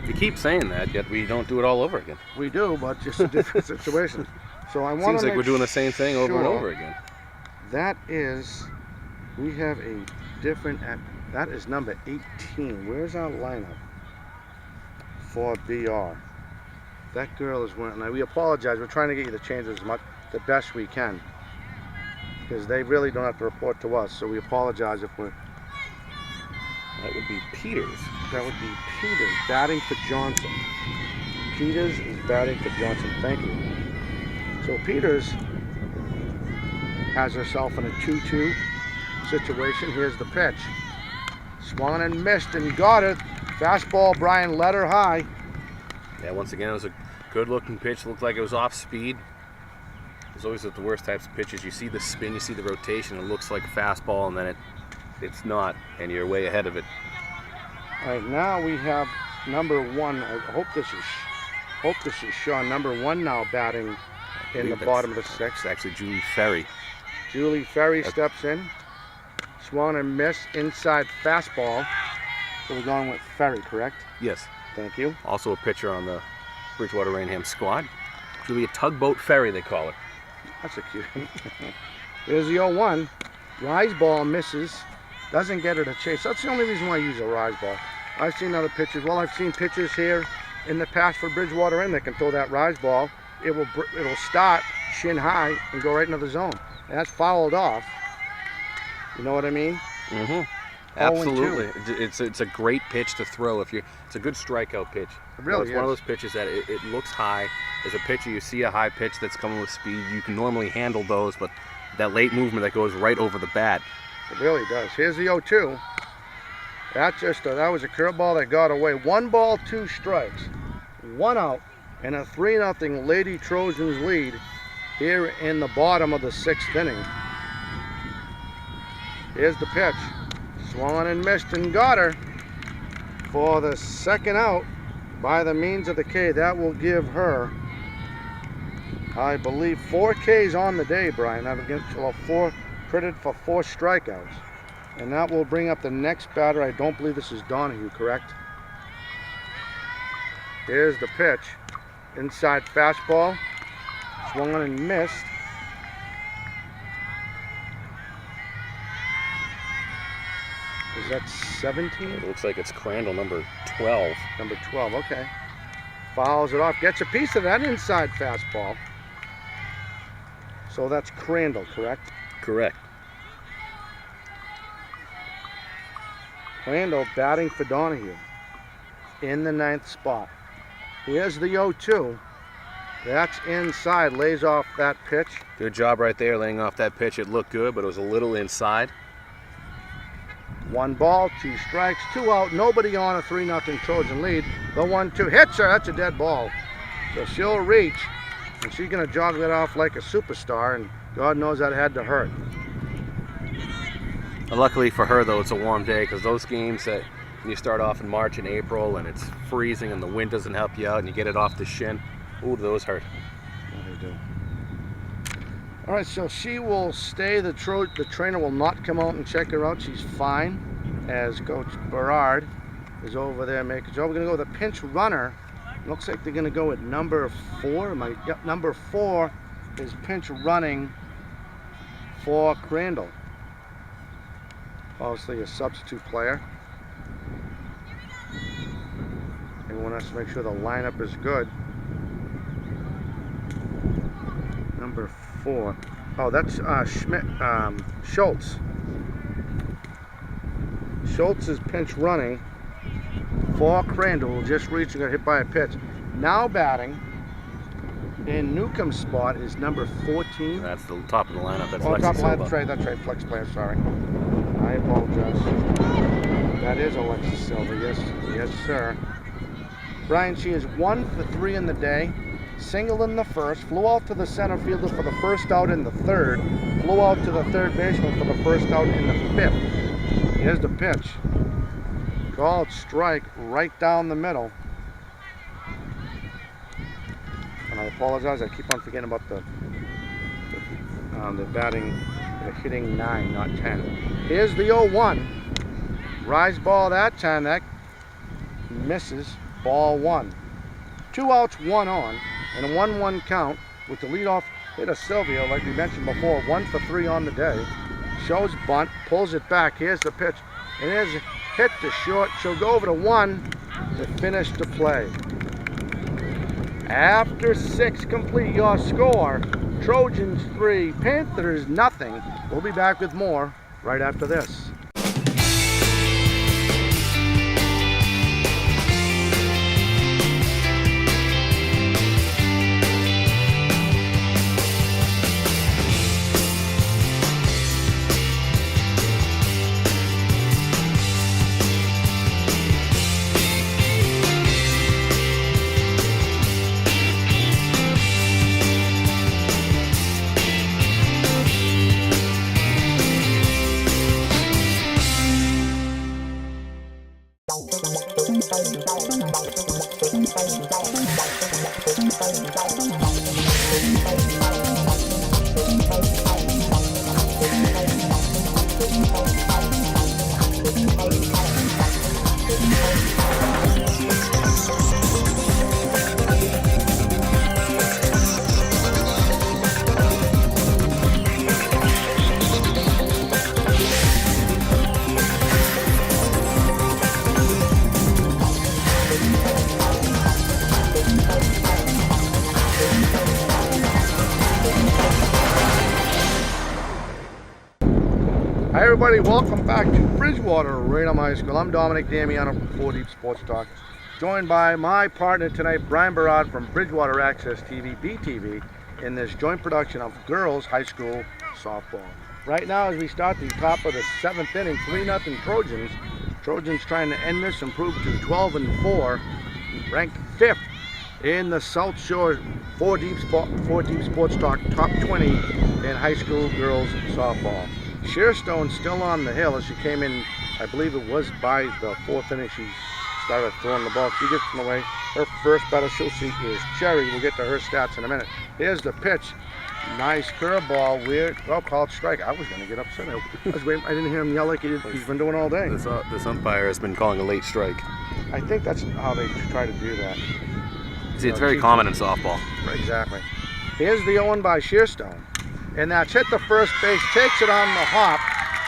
You keep saying that, yet we don't do it all over again. We do, but just a different situation. So I want to Seems like we're doing the same thing over and over again. That is, we have a different, that is number 18. Where's our lineup for BR? That girl is wearing, now we apologize. We're trying to get you the changes as much, the best we can. Because they really don't have to report to us, so we apologize if we're... That would be Peters. That would be Peters batting for Johnson. Peters is batting for Johnson. Thank you. So Peters has herself in a 2-2 situation. Here's the pitch. Swung and missed and got it. Fastball, Brian, let her high. Yeah, once again, it was a good-looking pitch. Looked like it was off speed. It's always the worst types of pitches. You see the spin, you see the rotation. It looks like a fastball, and then it's not, and you're way ahead of it. All right, now we have number 1. I hope this is Sean. Number 1 now batting in the bottom of the 6th. It's actually Julie Ferry. Julie Ferry steps in. Swung and missed, inside fastball. So we're going with Ferry, correct? Yes. Thank you. Also a pitcher on the Bridgewater-Raynham squad. Julia Tugboat Ferry, they call her. That's a cute one. There's the 0-1. Rise ball misses. Doesn't get her to chase. That's the only reason why I use a rise ball. I've seen other pitchers. Well, I've seen pitchers here in the past for Bridgewater-Raynham that can throw that rise ball. It'll start shin high and go right into the zone. And that's fouled off. You know what I mean? Mm-hmm. Absolutely. It's a great pitch to throw. It's a good strikeout pitch. It really It's is. one of those pitches that it looks high. As a pitcher, you see a high pitch that's coming with speed. You can normally handle those, but that late movement that goes right over the bat. It really does. Here's the 0-2. That was a curveball that got away. 1 ball, 2 strikes. 1 out, and a 3-0 Lady Trojans lead here in the bottom of the 6th inning. Here's the pitch. Swung and missed and got her for the 2nd out by the means of the K. That will give her, I believe, 4 Ks on the day, Brian. She'll have credited for 4 strikeouts. And that will bring up the next batter. I don't believe this is Donahue, correct? Here's the pitch. Inside fastball. Swung and missed. Is that 17? It looks like it's Crandall, number 12. Number 12, okay. Fouls it off. Gets a piece of that inside fastball. So that's Crandall, correct? Correct. Crandall batting for Donahue in the 9th spot. Here's the 0-2. That's inside. Lays off that pitch. Good job right there laying off that pitch. It looked good, but it was a little inside. 1 ball, 2 strikes, 2 out, nobody on, a 3-0 Trojan lead. The 1-2 hits her, that's a dead ball. So she'll reach, and she's gonna jog that off like a superstar, and God knows that had to hurt. Luckily for her, though, it's a warm day, because those games that you start off in March and April and it's freezing and the wind doesn't help you out and you get it off the shin, ooh, those hurt. Yeah, they do. All right, so she will stay. The trainer will not come out and check her out. She's fine, as Coach Berard is over there making sure. We're going to go with a pinch runner. Looks like they're going to go at number 4. Yep, number 4 is pinch running for Crandall. Obviously a substitute player. Everyone has to make sure the lineup is good. Number 4. Oh, that's Schultz. Schultz is pinch running for Crandall, just reaching, got hit by a pitch. Now batting in Newcomb's spot is number 14. That's the top of the lineup. That's Oh, Lexi top Silva. line, that's right, flex player, sorry. I apologize. That is Alexis Silva, yes sir. Brian, she is 1 for 3 in the day. Single in the first, flew out to the center fielder for the first out in the third, flew out to the third baseman for the first out in the 5th. Here's the pitch. Called strike right down the middle. And I apologize, I keep on forgetting about the batting, the hitting 9, not 10. Here's the 0-1. Rise ball that time, that misses, ball 1. 2 outs, 1 on, and a 1-1 count with the leadoff hitter Silvio, like we mentioned before, 1 for 3 on the day. Shows bunt, pulls it back. Here's the pitch, and there's a hit to short. She'll go over to 1 to finish the play. After 6 complete, your score, Trojans 3, Panthers nothing. We'll be back with more right after this. Hi everybody, welcome back to Bridgewater-Raynham High School. I'm Dominic Damiano from 4 Deep Sports Talk, joined by my partner tonight, Brian Berard from Bridgewater Access TV, BTV, in this joint production of girls high school softball. Right now, as we start the top of the 7th inning, 3-0 Trojans. Trojans trying to end this, improve to 12-4, ranked 5th in the South Shore 4 Deep Sports Talk top 20 in high school girls softball. Shearstone still on the hill as she came in, I believe it was by the 4th inning she started throwing the ball. She gets in the way. Her first batter she'll see is Cherry. We'll get to her stats in a minute. Here's the pitch. Nice curveball. Weird. Well, called strike. I was going to get upset. I was waiting. I didn't hear him yell like he's been doing all day. This umpire has been calling a late strike. I think that's how they try to do that. See, it's very common in softball. Right, exactly. Here's the 0-1 by Shearstone. And that's hit the first base, takes it on the hop,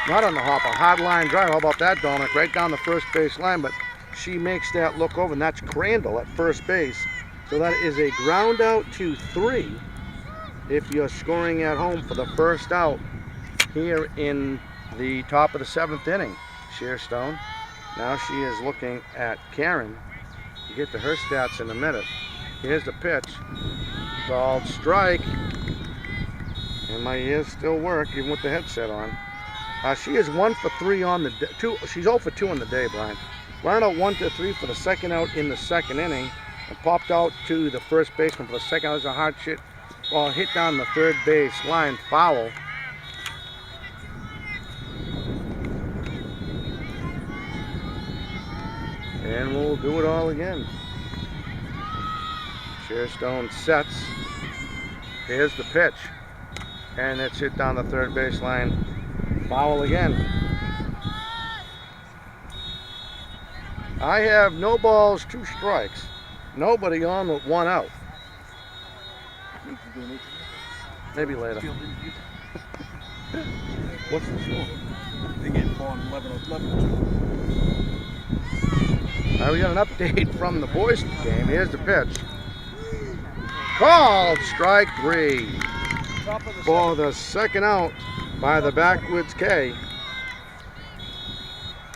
not on the hop, a hard line drive. How about that, Dominic? Right down the first base line, but she makes that look over, and that's Crandall at first base. So that is a ground out to 3 if you're scoring at home for the first out here in the top of the 7th inning. Shearstone. Now she is looking at Karen. You get to her stats in a minute. Here's the pitch. Called strike. And my ears still work even with the headset on. She is 1 for 3 on the day. She's 0 for 2 on the day, Brian. Running out 1-3 for the second out in the second inning, and popped out to the first baseman for the second out. There's a hard shit ball hit down the third base line, foul. And we'll do it all again. Shearstone sets. Here's the pitch. And it's hit down the third base line. Foul again. I have no balls, 2 strikes. Nobody on with 1 out. Maybe later. What's the score? They get ball 11-11. All right, we got an update from the boys' game. Here's the pitch. Called strike 3 for the second out by the backwoods K.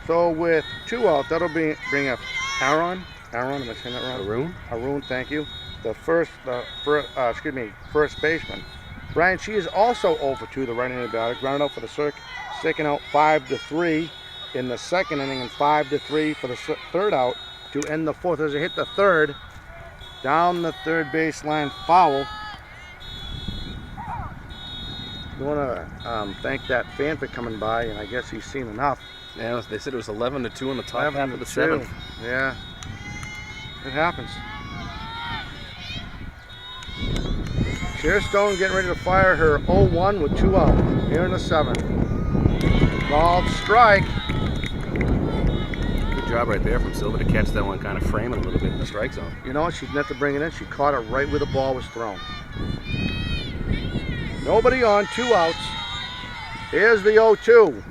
So with 2 out, that'll bring up Aaron. Am I saying that wrong? Arun, thank you. The first baseman. Brian, she is also 0 for 2, the right-handed batter. Grounded out for the second out, 5-3 in the second inning, and 5-3 for the third out to end the fourth. As it hit the third, down the third baseline, foul. I want to thank that fan for coming by, and I guess he's seen enough. Yeah, they said it was 11-2 in the top half of the 7th. Yeah, it happens. Shearstone getting ready to fire her 0-1 with 2 out here in the 7th. Called strike. Good job right there from Silva to catch that one, kind of frame it a little bit in the strike zone. You know what? She didn't have to bring it in. She caught it right where the ball was thrown. Nobody on, 2 outs. Here's the 0-2.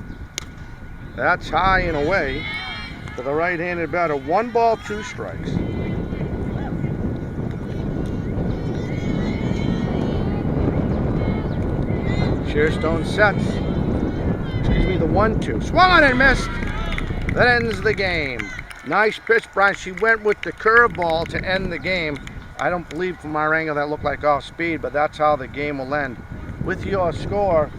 That's high and away for the right-handed batter. 1 ball, 2 strikes. Shearstone sets. Excuse me, the 1-2. Swung on and missed. That ends the game. Nice pitch, Brian. She went with the curveball to end the game. I don't believe from our angle that looked like off speed, but that's how the game will end. With your score,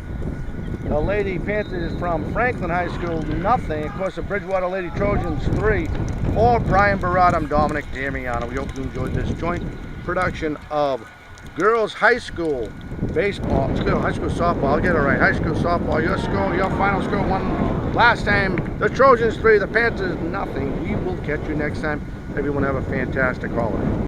the Lady Panthers from Franklin High School, 0. Of course, the Bridgewater Lady Trojans, 3. For Brian Barrett, I'm Dominic Damiano. We hope you enjoyed this joint production of girls high school baseball, high school softball. I'll get it right. High school softball. Your score, your final score, 1 last time. The Trojans 3, the Panthers 0. We will catch you next time. Everyone have a fantastic holiday.